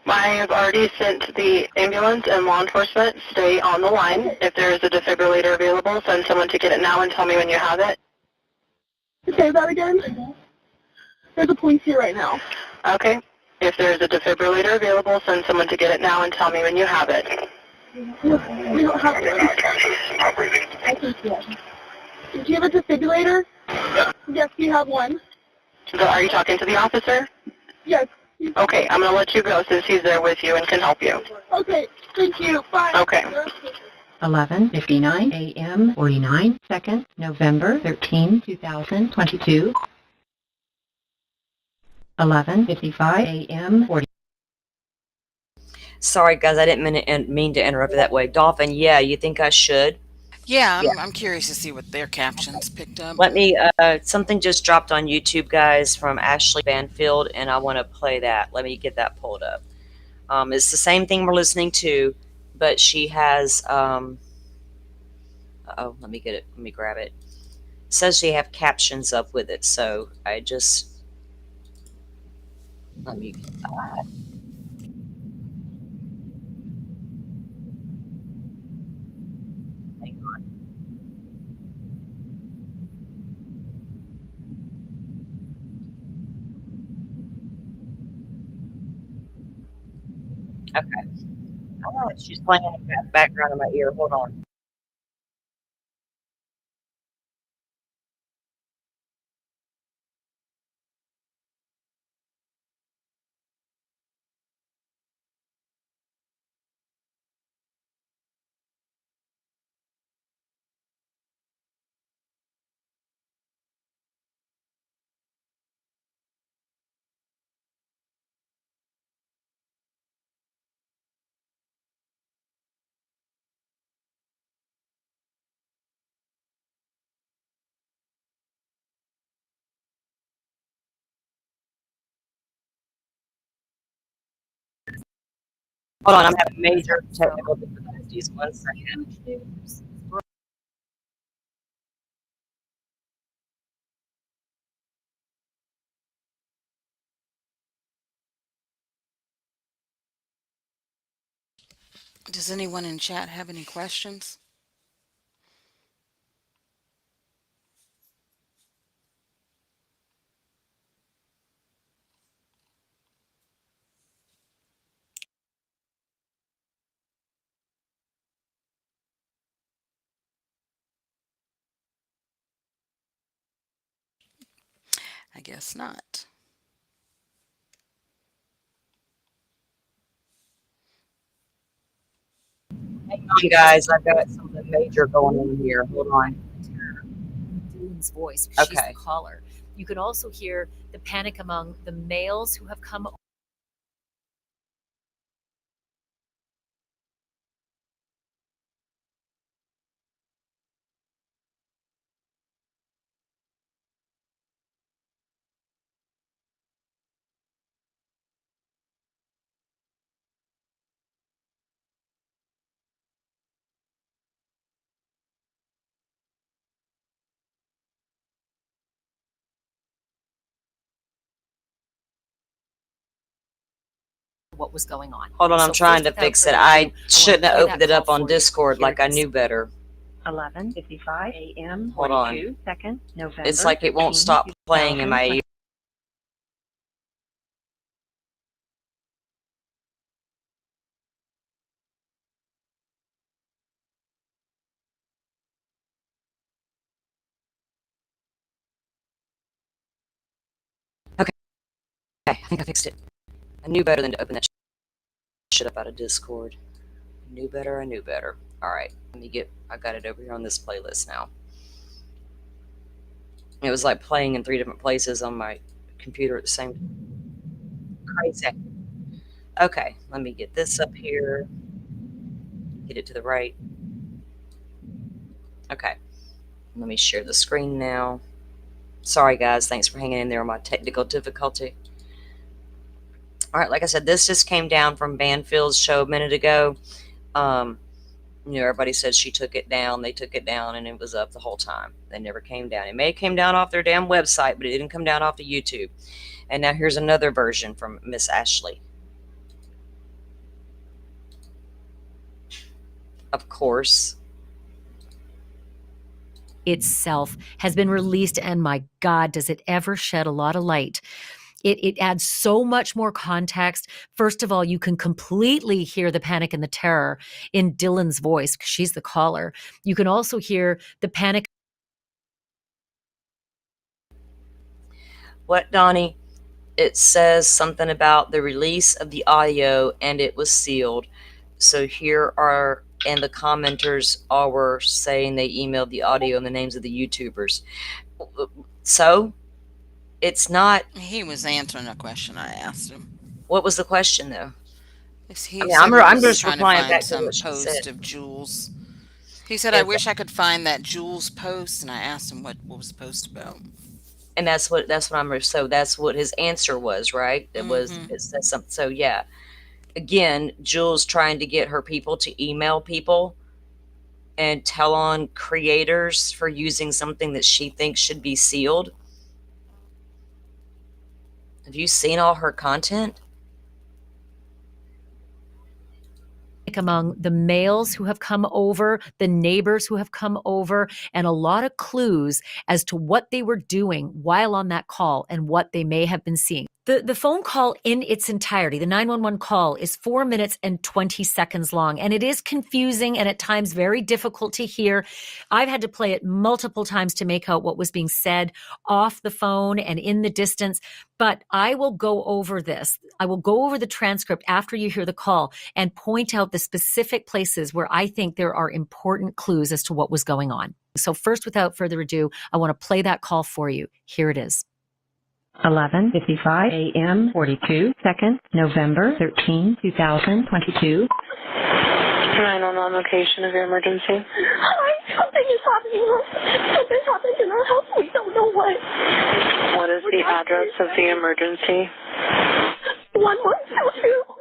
I have already sent the ambulance and law enforcement. Stay on the line. If there is a defibrillator available, send someone to get it now and tell me when you have it. Say that again. There's a police here right now. Okay. If there is a defibrillator available, send someone to get it now and tell me when you have it. We don't have one. I think yes. Do you have a defibrillator? Yes, we have one. So are you talking to the officer? Yes. Okay, I'm going to let you go since he's there with you and can help you. Okay, thank you. Bye. Okay. 11:59 a.m. 49 seconds, November 13, 2022. 11:55 a.m. 40. Sorry, guys, I didn't mean to interrupt that way. Dolphin, yeah, you think I should? Yeah, I'm curious to see what their captions picked up. Let me, something just dropped on YouTube, guys, from Ashley Banfield, and I want to play that. Let me get that pulled up. It's the same thing we're listening to, but she has, oh, let me get it. Let me grab it. It says she have captions up with it, so I just, let me, hang on. Okay. I don't know if she's playing in the background in my ear. Hold on. Hold on, I'm having major technical difficulties. 1 second. Does anyone in chat have any questions? I guess not. Hang on, guys. I've got something major going on here. Hold on. Dylan's voice. She's Okay. the caller. You can also hear the panic among the males who have come. What was going on. Hold on. I'm So trying first, to without fix further it. ado, I shouldn't have play that opened it up call on for you. Discord Here like it I is. knew better. 11:55 a.m. Hold on. 42 seconds, November. It's like it won't 13, stop playing in my 2020. ear. Okay, I think I fixed it. I knew better than to open that shit up out of Discord. I knew better. I knew better. All right, I got it over here on this playlist now. It was like playing in 3 different places on my computer at the same time. Crazy. Okay, let me get this up here. Get it to the right. Okay, let me share the screen now. Sorry, guys. Thanks for hanging in there on my technical difficulty. All right, like I said, this just came down from Banfield's show a minute ago. Everybody said she took it down. They took it down, and it was up the whole time. They never came down. It may have came down off their damn website, but it didn't come down off of YouTube. And now here's another version from Miss Ashley. Of course. Itself has been released, and my God, does it ever shed a lot of light. It adds so much more context. First of all, you can completely hear the panic and the terror in Dylan's voice, because she's the caller. You can also hear the panic. What, Donnie? It says something about the release of the audio, and it was sealed. So here are, and the commenters all were saying they emailed the audio and the names of the YouTubers. So it's not. He was answering a question I asked him. What was the question, though? He I mean, said I'm he was just trying to replying find back to some what she post said. of Jules. He said, I wish I could find that Jules post, and I asked him what was the post about. And that's what so that's what his answer was, right? It was, it says something. So yeah, again, Jules trying to get her people to email people and tell on creators for using something that she thinks should be sealed. Have you seen all her content? Among the males who have come over, the neighbors who have come over, and a lot of clues as to what they were doing while on that call and what they may have been seeing. The phone call in its entirety, the 911 call, is 4 minutes and 20 seconds long, and it is confusing and at times very difficult to hear. I've had to play it multiple times to make out what was being said off the phone and in the distance, but I will go over this. I will go over the transcript after you hear the call and point out the specific places where I think there are important clues as to what was going on. So first, without further ado, I want to play that call for you. Here it is. 11:55 a.m. 42 seconds, November 13, 2022. 911 location of your emergency. Something is happening. Something happened in our house. We don't know what. What is the address of the emergency? 1122.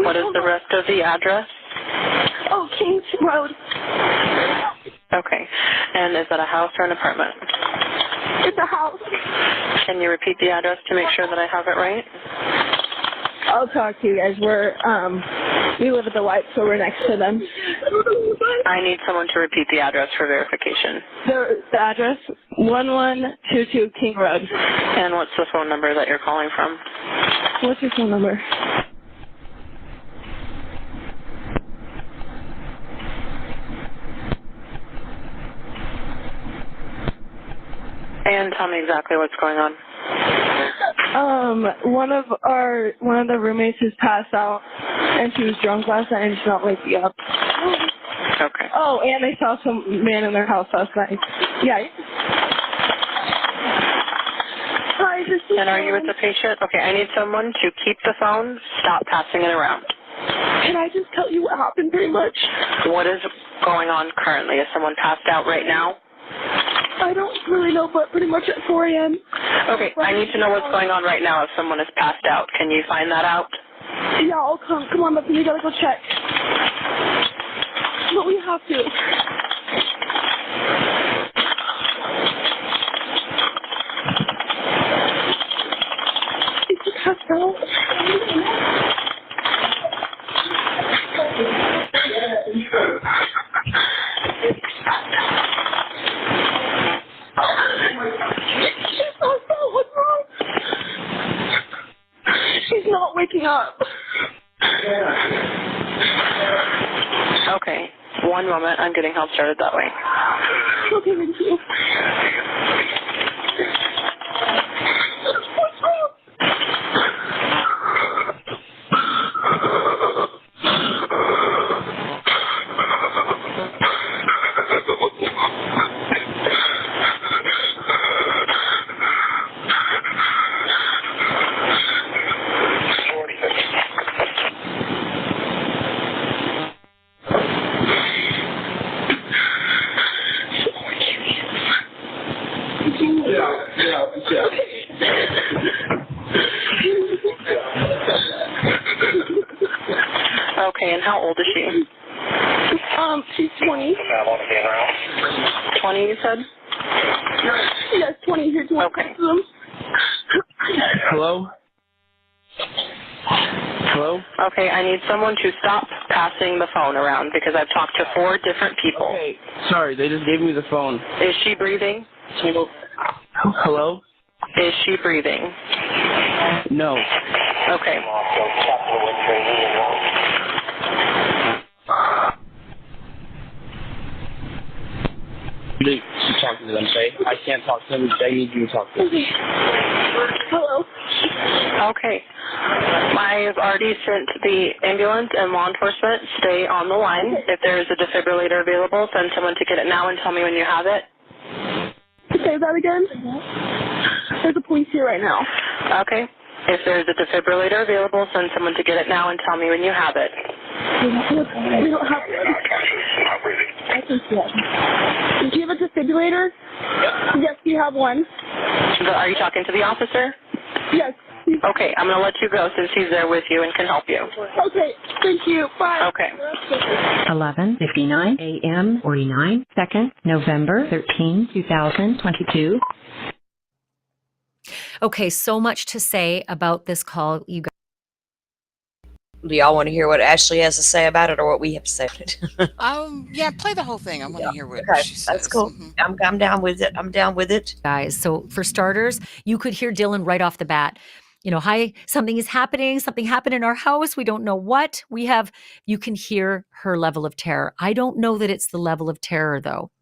What is the rest of the address? Oh, Kings Road. Okay. And is that a house or an apartment? It's a house. Can you repeat the address to make sure that I have it right? I'll talk to you guys. We live at the White, so we're next to them. I need someone to repeat the address for verification. The address, 1122 King Road. And what's the phone number that you're calling from? What's your phone number? And tell me exactly what's going on. One of the roommates has passed out, and she was drunk last night, and she's not waking up. Okay. Oh, and they saw some man in their house last night. Yeah. Hi, this is. And are you with the patient? Okay, I need someone to keep the phone, stop passing it around. Can I just tell you what happened pretty much? What is going on currently? Is someone passed out right now? I don't really know, but pretty much at 4 a.m. Okay, I need to know what's going on right now if someone is passed out. Can you find that out? Yeah, I'll come. Come on, but we gotta go check. But we have to. Is he passed out? What's wrong? She's not waking up. Okay, one moment. I'm getting help started that way. Okay, thank you. What's wrong? Okay, and how old is she? She's 20. 20, you said? Yes, 20 here to Okay. them. Hello? Hello? Okay, I need someone to stop passing the phone around because I've talked to 4 different people. Okay. Sorry, they just gave me the phone. Is she breathing? Hello? Is she breathing? No. Okay. You talk to them, say. I can't talk to them. They need you to talk to them. Okay. Hello. Okay. I've already sent the ambulance and law enforcement. Stay on the line. If there is a defibrillator available, send someone to get it now and tell me when you have it. Say that again? There's a police here right now. Okay. If there is a defibrillator available, send someone to get it now and tell me when you have it. We don't have one. I think yes. Do you have a defibrillator? Yes, you have one. Are you talking to the officer? Yes. Okay, I'm going to let you go since he's there with you and can help you. Okay, thank you. Bye. Okay. 11:59 a.m. 49 2nd November 13, 2022. Okay, so much to say about this call. You guys. Do y'all want to hear what Ashley has to say about it, or what we have to say about it? Yeah, play the whole thing. I want to hear what Okay, she says. that's cool. Mhm. I'm down with it. I'm down with it. Guys, so for starters, you could hear Dylan right off the bat. You know, hi, something is happening. Something happened in our house. We don't know what. You can hear her level of terror. I don't know that it's the level of terror, though,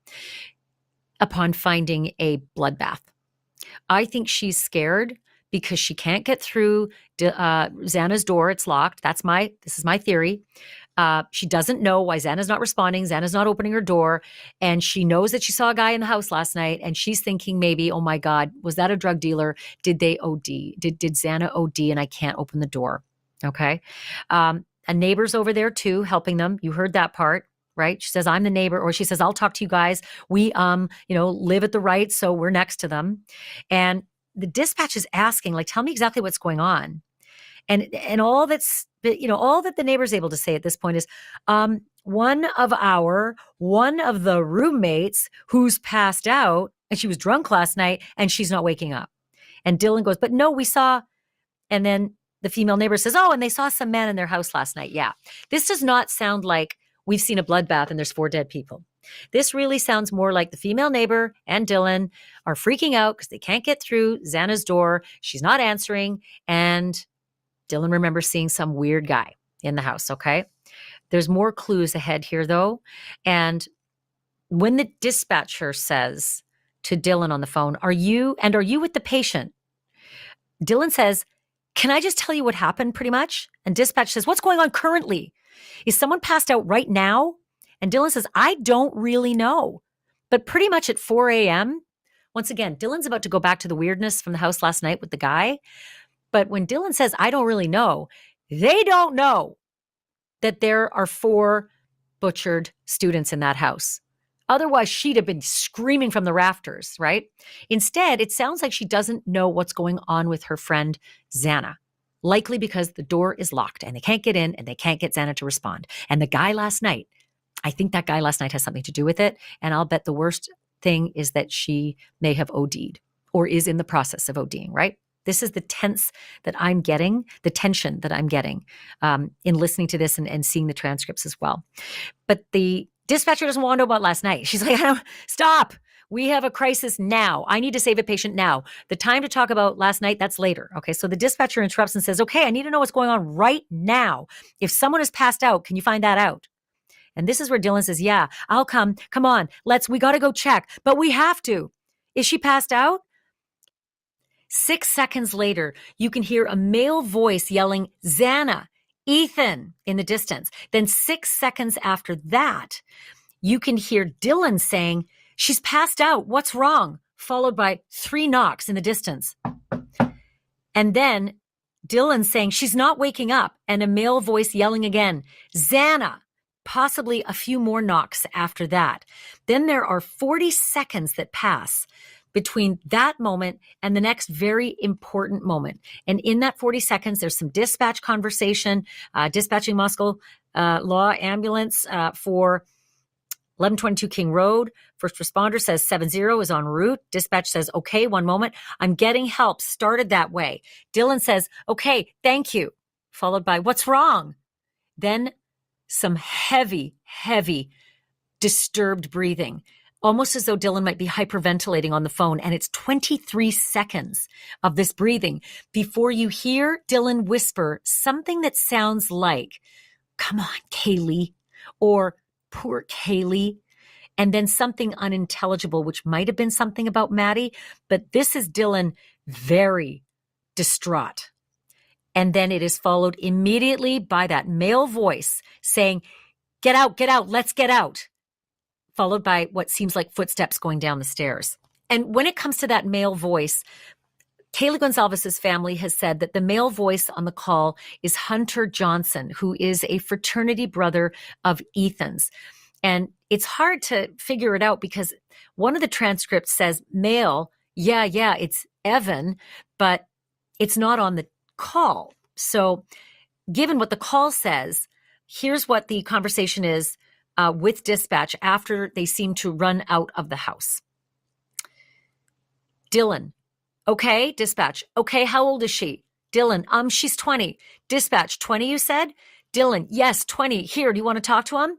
upon finding a bloodbath. I think she's scared because she can't get through Xana's door. It's locked. This is my theory. She doesn't know why Xana's not responding. Xana's not opening her door. And she knows that she saw a guy in the house last night. And she's thinking maybe, oh my God, was that a drug dealer? Did they OD? Did Xana OD and I can't open the door? Okay. A neighbor's over there too, helping them. You heard that part, right? She says, I'm the neighbor. Or she says, I'll talk to you guys. We, live at the right. So we're next to them. And the dispatch is asking, like, tell me exactly what's going on. And all that the neighbor's able to say at this point is, one of the roommates who's passed out and she was drunk last night and she's not waking up. And Dylan goes, but no, we saw. And then the female neighbor says, oh, and they saw some man in their house last night. Yeah. This does not sound like we've seen a bloodbath and there's 4 dead people. This really sounds more like the female neighbor and Dylan are freaking out because they can't get through Xana's door. She's not answering. And Dylan remembers seeing some weird guy in the house. Okay. There's more clues ahead here though. And when the dispatcher says to Dylan on the phone, are you with the patient? Dylan says, can I just tell you what happened pretty much? And dispatch says, what's going on currently? Is someone passed out right now? And Dylan says, I don't really know. But pretty much at 4 a.m., once again, Dylan's about to go back to the weirdness from the house last night with the guy. But when Dylan says, I don't really know, they don't know that there are 4 butchered students in that house. Otherwise, she'd have been screaming from the rafters, right? Instead, it sounds like she doesn't know what's going on with her friend, Xana, likely because the door is locked and they can't get in and they can't get Xana to respond. And the guy last night, I think that guy last night has something to do with it. And I'll bet the worst thing is that she may have OD'd or is in the process of ODing, right? This is the tense that I'm getting, the tension that I'm getting in listening to this and seeing the transcripts as well. But the dispatcher doesn't want to know about last night. She's like, stop. We have a crisis now. I need to save a patient now. The time to talk about last night, that's later. Okay. So the dispatcher interrupts and says, okay, I need to know what's going on right now. If someone has passed out, can you find that out? And this is where Dylan says, yeah, I'll come. Come on. We got to go check, but we have to. Is she passed out? 6 seconds later, you can hear a male voice yelling, Xana, Ethan, in the distance. Then 6 seconds after that, you can hear Dylan saying, she's passed out. What's wrong? Followed by 3 knocks in the distance. And then Dylan saying, she's not waking up. And a male voice yelling again, Xana, possibly a few more knocks after that. Then there are 40 seconds that pass between that moment and the next very important moment. And in that 40 seconds, there's some dispatch conversation, dispatching Moscow Law ambulance for 1122 King Road. First responder says 70 is en route. Dispatch says, okay, one moment. I'm getting help. Started that way. Dylan says, okay, thank you. Followed by, what's wrong? Then some heavy, disturbed breathing. Almost as though Dylan might be hyperventilating on the phone. And it's 23 seconds of this breathing before you hear Dylan whisper something that sounds like, come on, Kaylee, or poor Kaylee. And then something unintelligible, which might have been something about Maddie. But this is Dylan very distraught. And then it is followed immediately by that male voice saying, get out, let's get out. Followed by what seems like footsteps going down the stairs. And when it comes to that male voice, Kaylee Gonzalez's family has said that the male voice on the call is Hunter Johnson, who is a fraternity brother of Ethan's. And it's hard to figure it out because one of the transcripts says male, yeah, it's Evan, but it's not on the call. So given what the call says, here's what the conversation is with dispatch after they seem to run out of the house. Dylan, okay, dispatch. Okay, how old is she? Dylan, she's 20. Dispatch, 20 you said? Dylan, yes, 20. Here, do you want to talk to him?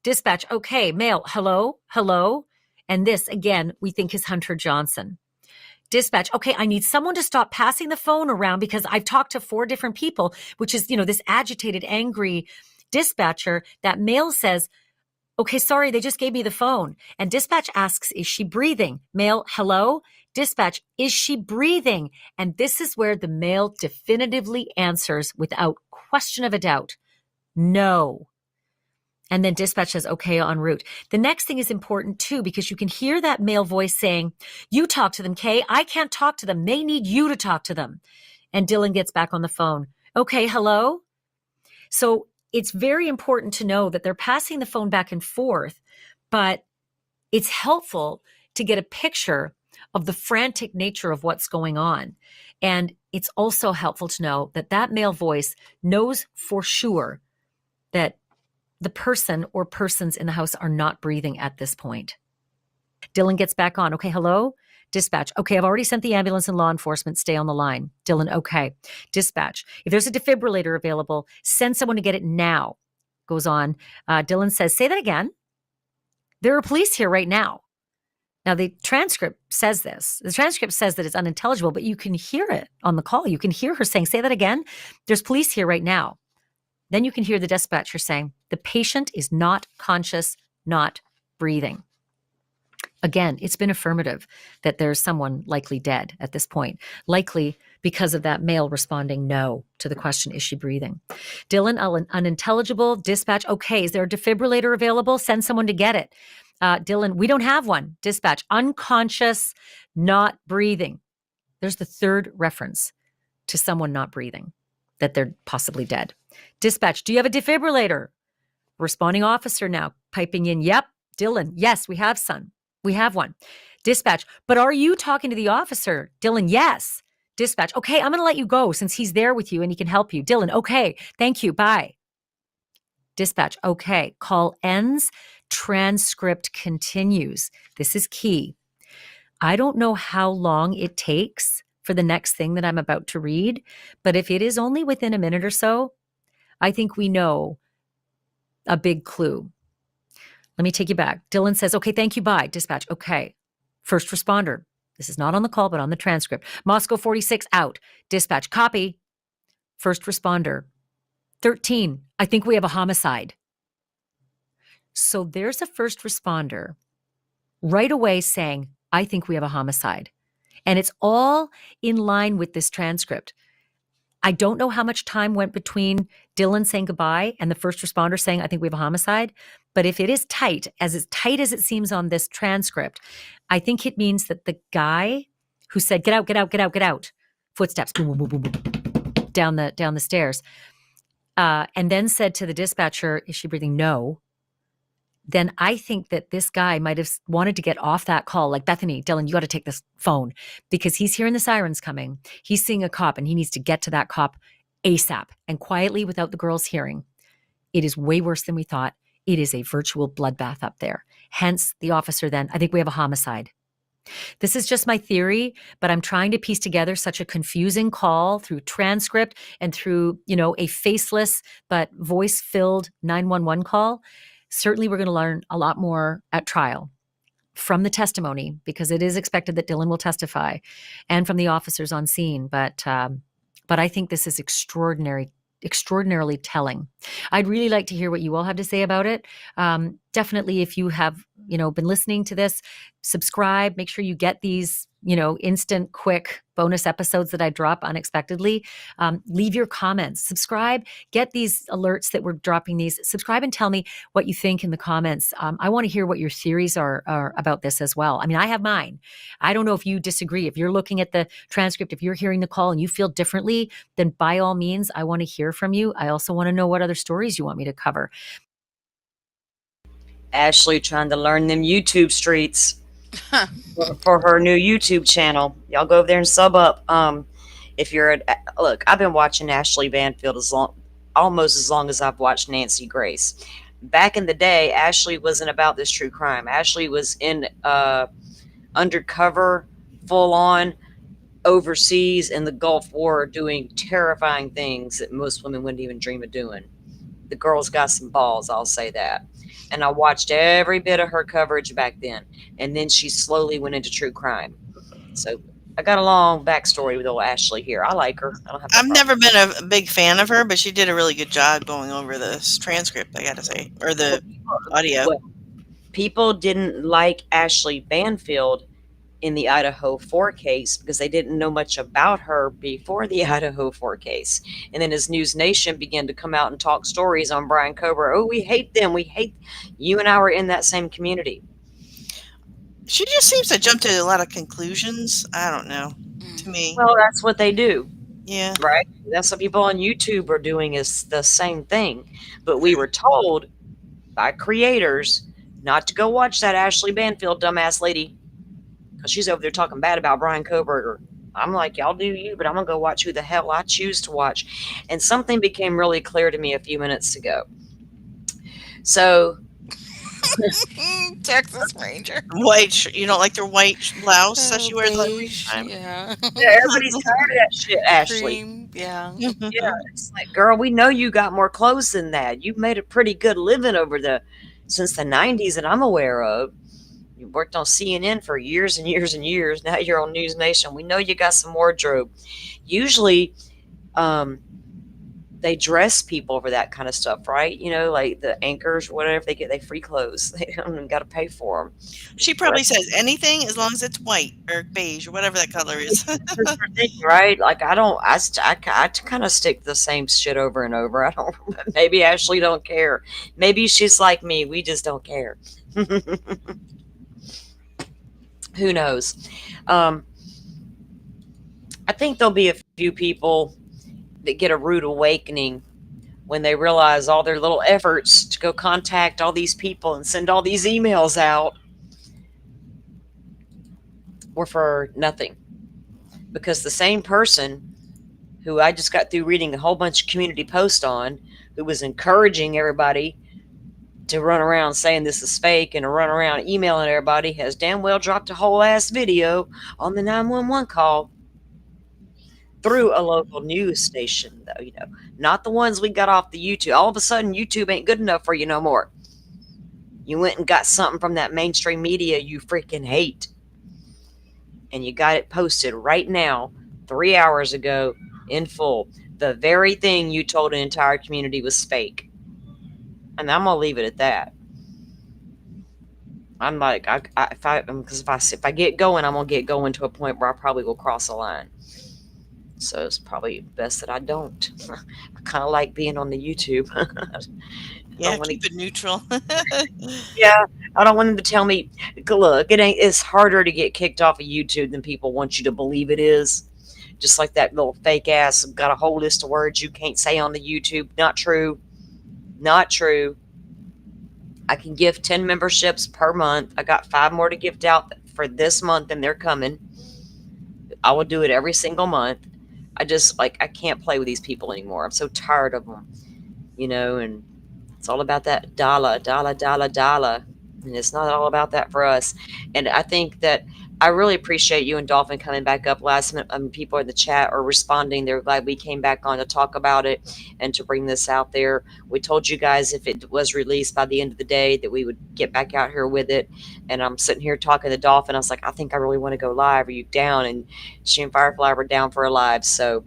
Dispatch, okay, male, hello. And this, again, we think is Hunter Johnson. Dispatch, okay, I need someone to stop passing the phone around because I've talked to 4 different people, which is, this agitated, angry dispatcher. That male says, okay, sorry, they just gave me the phone. And dispatch asks, is she breathing? Male, hello? Dispatch, is she breathing? And this is where the male definitively answers without question of a doubt, no. And then dispatch says, okay, en route. The next thing is important too, because you can hear that male voice saying, you talk to them, Kay. I can't talk to them. They need you to talk to them. And Dylan gets back on the phone. Okay, hello? So it's very important to know that they're passing the phone back and forth, but it's helpful to get a picture of the frantic nature of what's going on. And it's also helpful to know that that male voice knows for sure that the person or persons in the house are not breathing at this point. Dylan gets back on. Okay, hello? Dispatch. Okay, I've already sent the ambulance and law enforcement. Stay on the line. Dylan, okay. Dispatch. If there's a defibrillator available, send someone to get it now. Goes on. Dylan says, say that again. There are police here right now. Now, the transcript says this. The transcript says that it's unintelligible, but you can hear it on the call. You can hear her saying, say that again. There's police here right now. Then you can hear the dispatcher saying, the patient is not conscious, not breathing. Again, it's been affirmative that there's someone likely dead at this point, likely because of that male responding no to the question, is she breathing? Dylan, unintelligible. Dispatch, okay, is there a defibrillator available? Send someone to get it. Dylan, we don't have one. Dispatch, unconscious, not breathing. There's the third reference to someone not breathing, that they're possibly dead. Dispatch, do you have a defibrillator? Responding officer now piping in, yep. Dylan, yes, we have some. We have one. Dispatch, but are you talking to the officer? Dylan, yes. Dispatch, okay, I'm going to let you go since he's there with you and he can help you. Dylan, okay, thank you, bye. Dispatch, okay, call ends, transcript continues. This is key. I don't know how long it takes for the next thing that I'm about to read, but if it is only within a minute or so, I think we know a big clue. Let me take you back. Dylan says, okay, thank you, bye. Dispatch, okay. First responder. This is not on the call, but on the transcript. Moscow 46 out. Dispatch, copy. First responder. 13, I think we have a homicide. So there's a first responder right away saying, I think we have a homicide. And it's all in line with this transcript. I don't know how much time went between Dylan saying goodbye and the first responder saying, I think we have a homicide. But if it is tight as it seems on this transcript, I think it means that the guy who said, get out, get out, get out, get out, footsteps, boom, boom, boom, boom, boom, down the stairs, and then said to the dispatcher, is she breathing? No. Then I think that this guy might have wanted to get off that call. Like, Bethany, Dylan, you got to take this phone because he's hearing the sirens coming. He's seeing a cop and he needs to get to that cop ASAP and quietly without the girls hearing. It is way worse than we thought. It is a virtual bloodbath up there. Hence the officer then, I think we have a homicide. This is just my theory, but I'm trying to piece together such a confusing call through transcript and through, a faceless but voice-filled 911 call. Certainly we're going to learn a lot more at trial from the testimony because it is expected that Dylan will testify and from the officers on scene. But I think this is extraordinarily telling. I'd really like to hear what you all have to say about it. Definitely, if you have, been listening to this, subscribe, make sure you get these, instant, quick bonus episodes that I drop unexpectedly. Leave your comments, subscribe, get these alerts that we're dropping these, subscribe and tell me what you think in the comments. I want to hear what your theories are about this as well. I mean, I have mine. I don't know if you disagree. If you're looking at the transcript, if you're hearing the call and you feel differently, then by all means, I want to hear from you. I also want to know what other stories you want me to cover. Ashley trying to learn them YouTube streets for her new YouTube channel. Y'all go over there and sub up. If you're look, I've been watching Ashley Banfield almost as long as I've watched Nancy Grace. Back in the day, Ashley wasn't about this true crime. Ashley was in undercover, full on overseas in the Gulf War, doing terrifying things that most women wouldn't even dream of doing. The girl's got some balls, I'll say that. And I watched every bit of her coverage back then. And then she slowly went into true crime. So I got a long backstory with old Ashley here. I like her. I don't have. I've never been a big fan of her, but she did a really good job going over this transcript, I got to say, or the audio. Well, people didn't like Ashley Banfield in the Idaho 4 case because they didn't know much about her before the Idaho 4 case. And then as News Nation began to come out and talk stories on Brian Kober, oh, we hate them. We hate you and I were in that same community. She just seems to jump to a lot of conclusions. I don't know. To me. Well, that's what they do. Yeah. Right? That's what people on YouTube are doing is the same thing. But we were told by creators not to go watch that Ashley Banfield dumbass lady because she's over there talking bad about Brian Koberger. I'm like, y'all do you, but I'm going to go watch who the hell I choose to watch. And something became really clear to me a few minutes ago. So Texas Ranger. White. You don't like their white blouse that she wears every Beige. time. Yeah. Yeah, everybody's tired of that shit, Ashley. Cream. Yeah. Yeah, it's like, girl, we know you got more clothes than that. You've made a pretty good living since the '90s that I'm aware of. You worked on CNN for years and years and years. Now you're on News Nation. We know you got some wardrobe. Usually, they dress people for that kind of stuff, right? You know, like the anchors, whatever, they get they free clothes. They don't even got to pay for them. She probably says anything as long as it's white or beige or whatever that color is. Right? Like I kind of stick the same shit over and over. I don't. Maybe Ashley don't care. Maybe she's like me. We just don't care. Who knows? I think there'll be a few people that get a rude awakening when they realize all their little efforts to go contact all these people and send all these emails out were for nothing. Because the same person who I just got through reading a whole bunch of community posts on, who was encouraging everybody to run around saying this is fake and to run around emailing everybody, has damn well dropped a whole ass video on the 911 call through a local news station, though, not the ones we got off the YouTube. All of a sudden, YouTube ain't good enough for you no more. You went and got something from that mainstream media you freaking hate, and you got it posted right now, 3 hours ago, in full. The very thing you told an entire community was fake. And I'm gonna leave it at that. I'm like, if I get going, I'm gonna get going to a point where I probably will cross a line. So it's probably best that I don't. I kind of like being on the YouTube. Yeah, keep it neutral. Yeah, I don't want them to tell me, look, it's harder to get kicked off of YouTube than people want you to believe it is. Just like that little fake ass got a whole list of words you can't say on the YouTube. Not true. Not true. I can give 10 memberships per month. I got 5 more to gift out for this month, and they're coming. I will do it every single month. I can't play with these people anymore. I'm so tired of them, and it's all about that dollar. And it's not all about that for us. And I think that I really appreciate you and Dolphin coming back up last minute. People in the chat are responding. They're glad we came back on to talk about it and to bring this out there. We told you guys if it was released by the end of the day that we would get back out here with it. And I'm sitting here talking to Dolphin. I was like, I think I really want to go live. Are you down? And she and Firefly were down for a live. So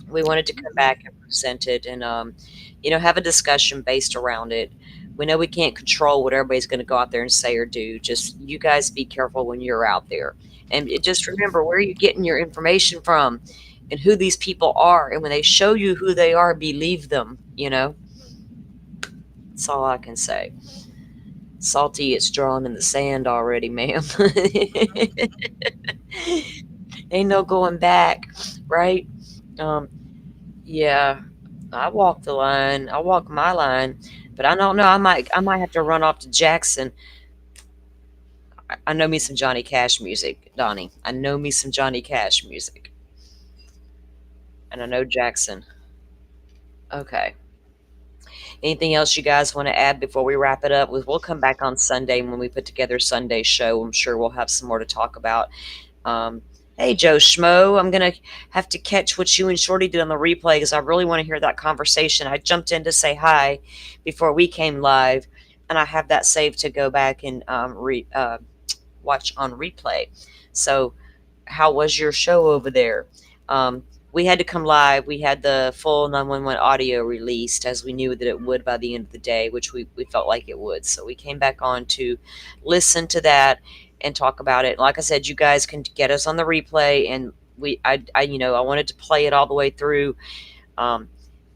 we wanted to come back and present it and, have a discussion based around it. We know we can't control what everybody's going to go out there and say or do. Just you guys be careful when you're out there. And just remember where you're getting your information from and who these people are. And when they show you who they are, believe them, That's all I can say. Salty, it's drawn in the sand already, ma'am. Ain't no going back, right? Yeah, I walk the line. I walk my line. But I don't know. I might have to run off to Jackson. I know me some Johnny Cash music, Donnie. I know me some Johnny Cash music. And I know Jackson. Okay. Anything else you guys want to add before we wrap it up? We'll come back on Sunday when we put together Sunday's show. I'm sure we'll have some more to talk about. Hey, Joe Schmo, I'm going to have to catch what you and Shorty did on the replay because I really want to hear that conversation. I jumped in to say hi before we came live, and I have that saved to go back and watch on replay. So how was your show over there? We had to come live. We had the full 911 audio released as we knew that it would by the end of the day, which we felt like it would. So we came back on to listen to that and talk about it. Like I said, you guys can get us on the replay, and I wanted to play it all the way through. I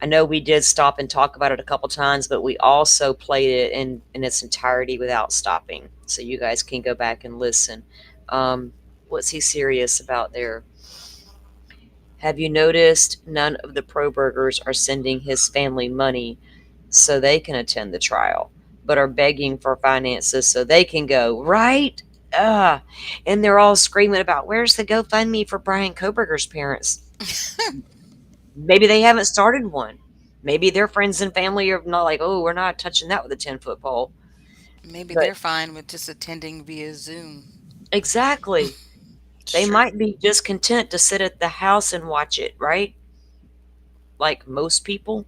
know we did stop and talk about it a couple times, but we also played it in its entirety without stopping, so you guys can go back and listen. What's he serious about there? Have you noticed none of the Pro Burgers are sending his family money so they can attend the trial, but are begging for finances so they can go, right? And they're all screaming about where's the GoFundMe for Brian Koberger's parents. Maybe they haven't started one. Maybe their friends and family are not like, oh, we're not touching that with a 10-foot pole. Maybe But they're fine with just attending via Zoom. exactly, It's they true. might be just content to sit at the house and watch it, right? Like most people.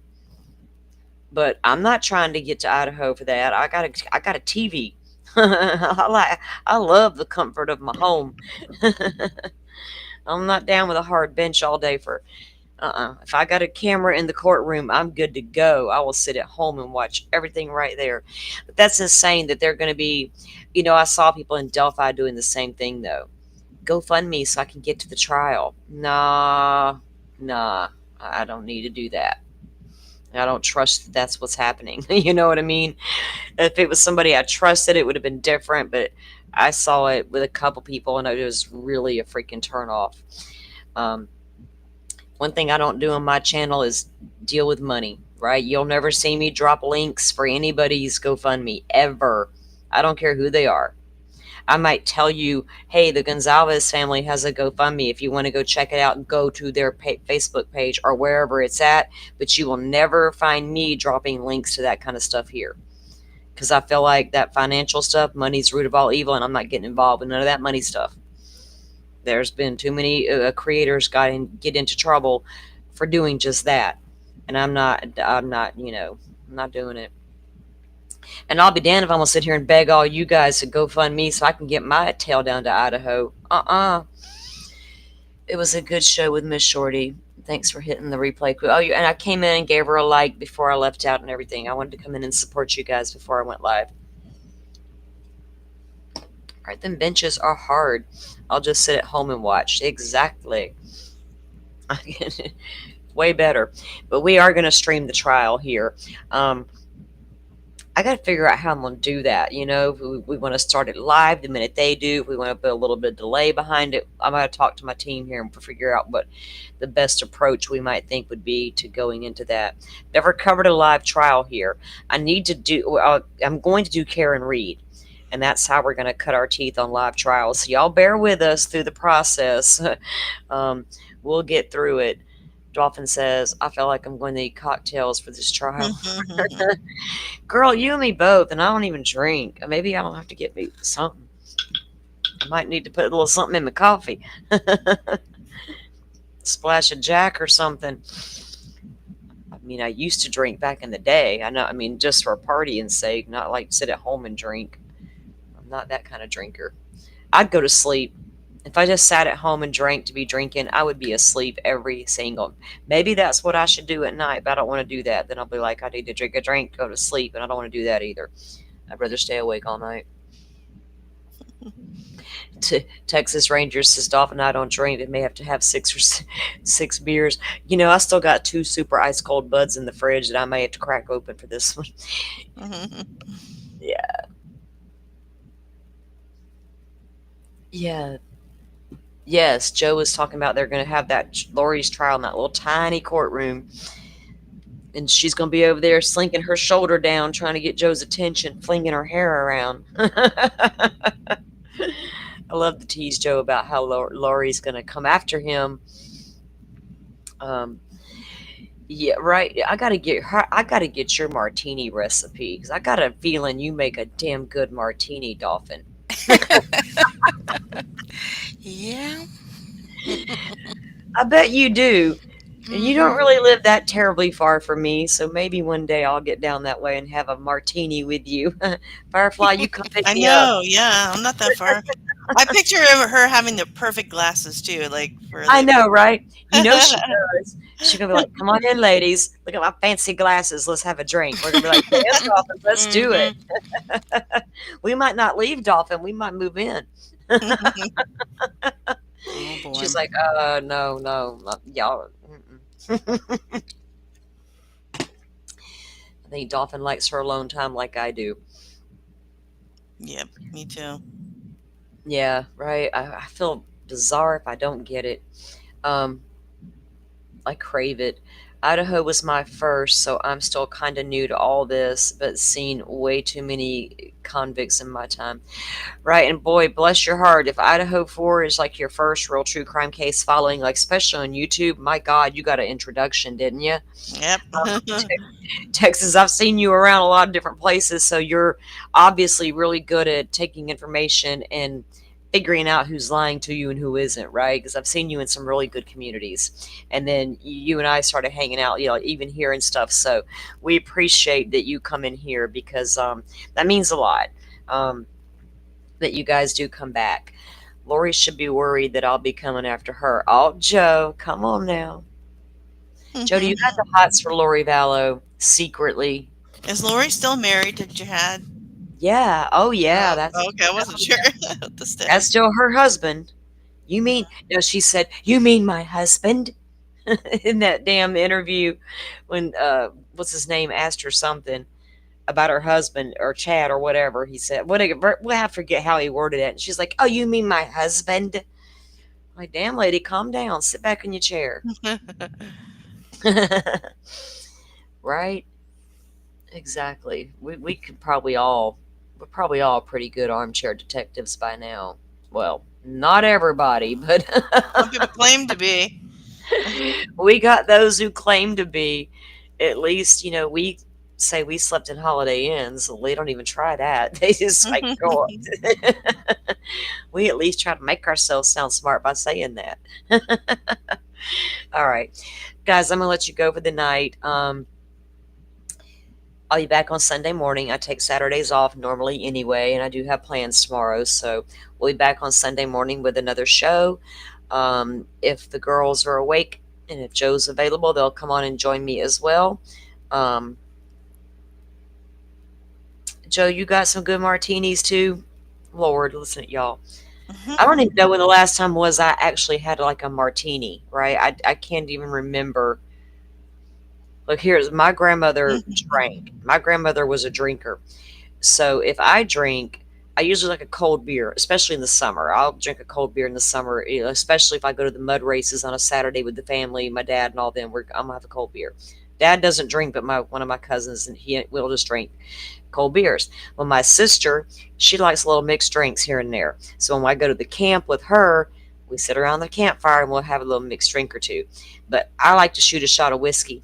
But I'm not trying to get to Idaho for that. I got a TV. I love the comfort of my home. I'm not down with a hard bench all day for If I got a camera in the courtroom, I'm good to go. I will sit at home and watch everything right there. But that's insane that they're going to be, I saw people in Delphi doing the same thing though. GoFundMe so I can get to the trial. Nah, I don't need to do that. I don't trust that's what's happening. You know what I mean? If it was somebody I trusted, it would have been different. But I saw it with a couple people, and it was really a freaking turnoff. Um, One thing I don't do on my channel is deal with money, right? You'll never see me drop links for anybody's GoFundMe ever. I don't care who they are. I might tell you, hey, the Gonzalez family has a GoFundMe. If you want to go check it out, go to their Facebook page or wherever it's at. But you will never find me dropping links to that kind of stuff here. Because I feel like that financial stuff, money's the root of all evil, and I'm not getting involved with none of that money stuff. There's been too many creators get into trouble for doing just that. And I'm not, I'm not doing it. And I'll be damned if I'm gonna sit here and beg all you guys to go fund me so I can get my tail down to Idaho. It was a good show with Miss Shorty. Thanks for hitting the replay. Oh, and I came in and gave her a like before I left out and everything. I wanted to come in and support you guys before I went live. All right, them benches are hard. I'll just sit at home and watch. Exactly. Way better. But we are going to stream the trial here. I got to figure out how I'm going to do that. We want to start it live the minute they do. If we want to put a little bit of delay behind it, I'm going to talk to my team here and figure out what the best approach we might think would be to going into that. Never covered a live trial here. I'm going to do Karen Reed, and that's how we're going to cut our teeth on live trials. So y'all bear with us through the process. We'll get through it. Dolphin says, I feel like I'm going to need cocktails for this trial. Girl, you and me both, and I don't even drink. Maybe I don't have to get me something. I might need to put a little something in my coffee. Splash of Jack or something. I mean, I used to drink back in the day. Just for partying's sake, not like sit at home and drink. I'm not that kind of drinker. I'd go to sleep. If I just sat at home and drank to be drinking, I would be asleep every single. Maybe that's what I should do at night, but I don't want to do that. Then I'll be like, I need to drink a drink, go to sleep, and I don't want to do that either. I'd rather stay awake all night. Texas Rangers says, Dolphin, I don't drink. They may have to have six beers. I still got 2 super ice cold buds in the fridge that I may have to crack open for this one. Yeah. Yeah. Yes, Joe was talking about they're going to have that Lori's trial in that little tiny courtroom. And she's going to be over there slinking her shoulder down, trying to get Joe's attention, flinging her hair around. I love to tease Joe about how Lori's going to come after him. Yeah, right. I got to get your martini recipe, because I got a feeling you make a damn good martini, Dolphin. Yeah. I bet you do. And you don't really live that terribly far from me, so maybe one day I'll get down that way and have a martini with you. Firefly, you come pick I me up. know, yeah, I'm not that far. I picture her having the perfect glasses too, I know, right? She does. She's gonna be like, "Come on in, ladies. Look at my fancy glasses. Let's have a drink." We're gonna be like, "Yes, Dolphin, let's do it." We might not leave, Dolphin. We might move in. Oh, boy. She's like, no, y'all. I think Dolphin likes her alone time like I do. Yep, me too. Yeah, right. I feel bizarre if I don't get it. I crave it. Idaho was my first, so I'm still kind of new to all this, but seen way too many convicts in my time. Right, and boy, bless your heart, if Idaho 4 is like your first real true crime case following, like especially on YouTube, my God, you got an introduction, didn't you? Yep. Texas, I've seen you around a lot of different places, so you're obviously really good at taking information and figuring out who's lying to you and who isn't, right? Because I've seen you in some really good communities, and then you and I started hanging out, even here and stuff. So we appreciate that you come in here because that means a lot. That you guys do come back. Lori should be worried that I'll be coming after her. Oh, Joe, come on now. Joe, do you have the hots for Lori Vallow secretly? Is Lori still married to Jihad? Yeah. Oh, yeah. Okay, I wasn't sure. That's still her husband. You mean? No, she said, "You mean my husband?" In that damn interview, when what's his name asked her something about her husband or Chad or whatever, he said, "Well, I forget how he worded it." And she's like, "Oh, you mean my husband?" I'm like, damn, lady, calm down. Sit back in your chair. Right? Exactly. We could probably all, we're probably all pretty good armchair detectives by now. Well, not everybody, but Some people claim to be. we got those who claim to be. At least, we say we slept in Holiday Inns. Well, they don't even try that. They just like go. We at least try to make ourselves sound smart by saying that. All right, guys, I'm gonna let you go for the night. I'll be back on Sunday morning. I take Saturdays off normally anyway, and I do have plans tomorrow. So we'll be back on Sunday morning with another show. If the girls are awake and if Joe's available, they'll come on and join me as well. Joe, you got some good martinis too? Lord, listen at y'all. I don't even know when the last time was I actually had like a martini, right? I can't even remember. Look, here's my grandmother drank. My grandmother was a drinker. So if I drink, I usually like a cold beer, especially in the summer. I'll drink a cold beer in the summer, especially if I go to the mud races on a Saturday with the family, my dad and all them. I'm gonna have a cold beer. Dad doesn't drink, but one of my cousins and he will just drink cold beers. Well, my sister, she likes little mixed drinks here and there. So when I go to the camp with her, we sit around the campfire and we'll have a little mixed drink or two. But I like to shoot a shot of whiskey.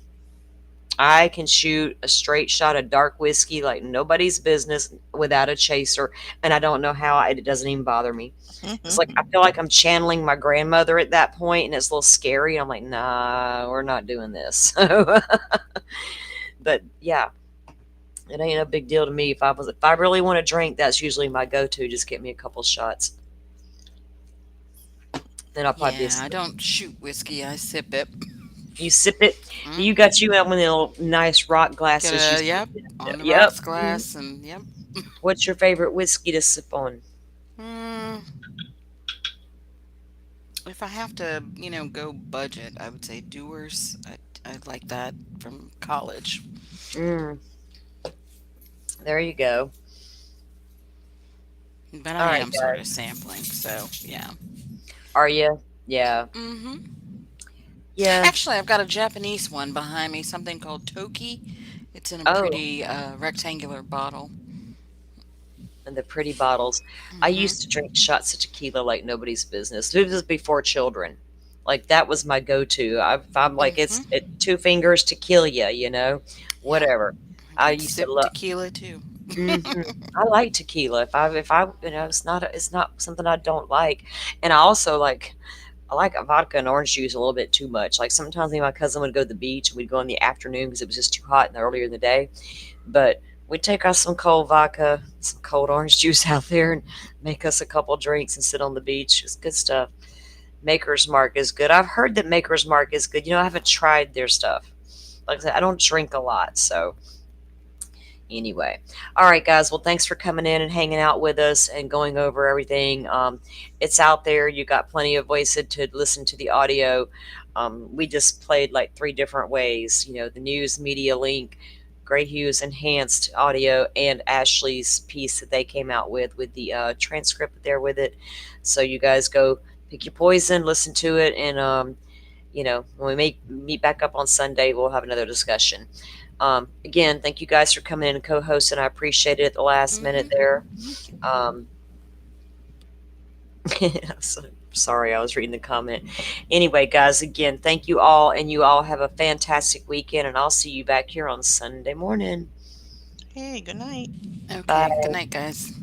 I can shoot a straight shot of dark whiskey like nobody's business without a chaser, and I don't know how it doesn't even bother me. It's like I feel like I'm channeling my grandmother at that point, and it's a little scary. I'm like, nah, we're not doing this. But yeah, it ain't a big deal to me. If I really want to drink, that's usually my go-to. Just get me a couple shots. Then I'll probably I don't shoot whiskey. I sip it. You sip it. You got you one of the little nice rock glasses. Yep, on the rocks glass, and yep. What's your favorite whiskey to sip on? If I have to, go budget, I would say Dewar's. I like that from college. There you go. But I am sort of sampling, so yeah. Are you? Yeah. Yeah. Actually, I've got a Japanese one behind me, something called Toki. It's in a pretty rectangular bottle. And the pretty bottles. I used to drink shots of tequila like nobody's business. This was before children. Like that was my go-to. I'm like, it's 2 fingers to kill you, whatever. I used to love tequila too. I like tequila. If I it's not something I don't like. And I also I like vodka and orange juice a little bit too much. Like sometimes me and my cousin would go to the beach and we'd go in the afternoon because it was just too hot earlier in the day. But we'd take us some cold vodka, some cold orange juice out there and make us a couple drinks and sit on the beach. It's good stuff. Maker's Mark is good. I've heard that Maker's Mark is good. I haven't tried their stuff. Like I said, I don't drink a lot. So anyway, all right, guys. Well, thanks for coming in and hanging out with us and going over everything. It's out there. You got plenty of ways to listen to the audio. We just played like 3 different ways. The news media link, Gray Hughes enhanced audio, and Ashley's piece that they came out with the transcript there with it. So you guys go pick your poison, listen to it, and when we meet back up on Sunday, we'll have another discussion. Again, thank you guys for coming in and co-hosting. I appreciate it at the last minute there. So, sorry, I was reading the comment. Anyway, guys, again, thank you all, and you all have a fantastic weekend, and I'll see you back here on Sunday morning. Hey, good night. Okay. Bye. Good night, guys.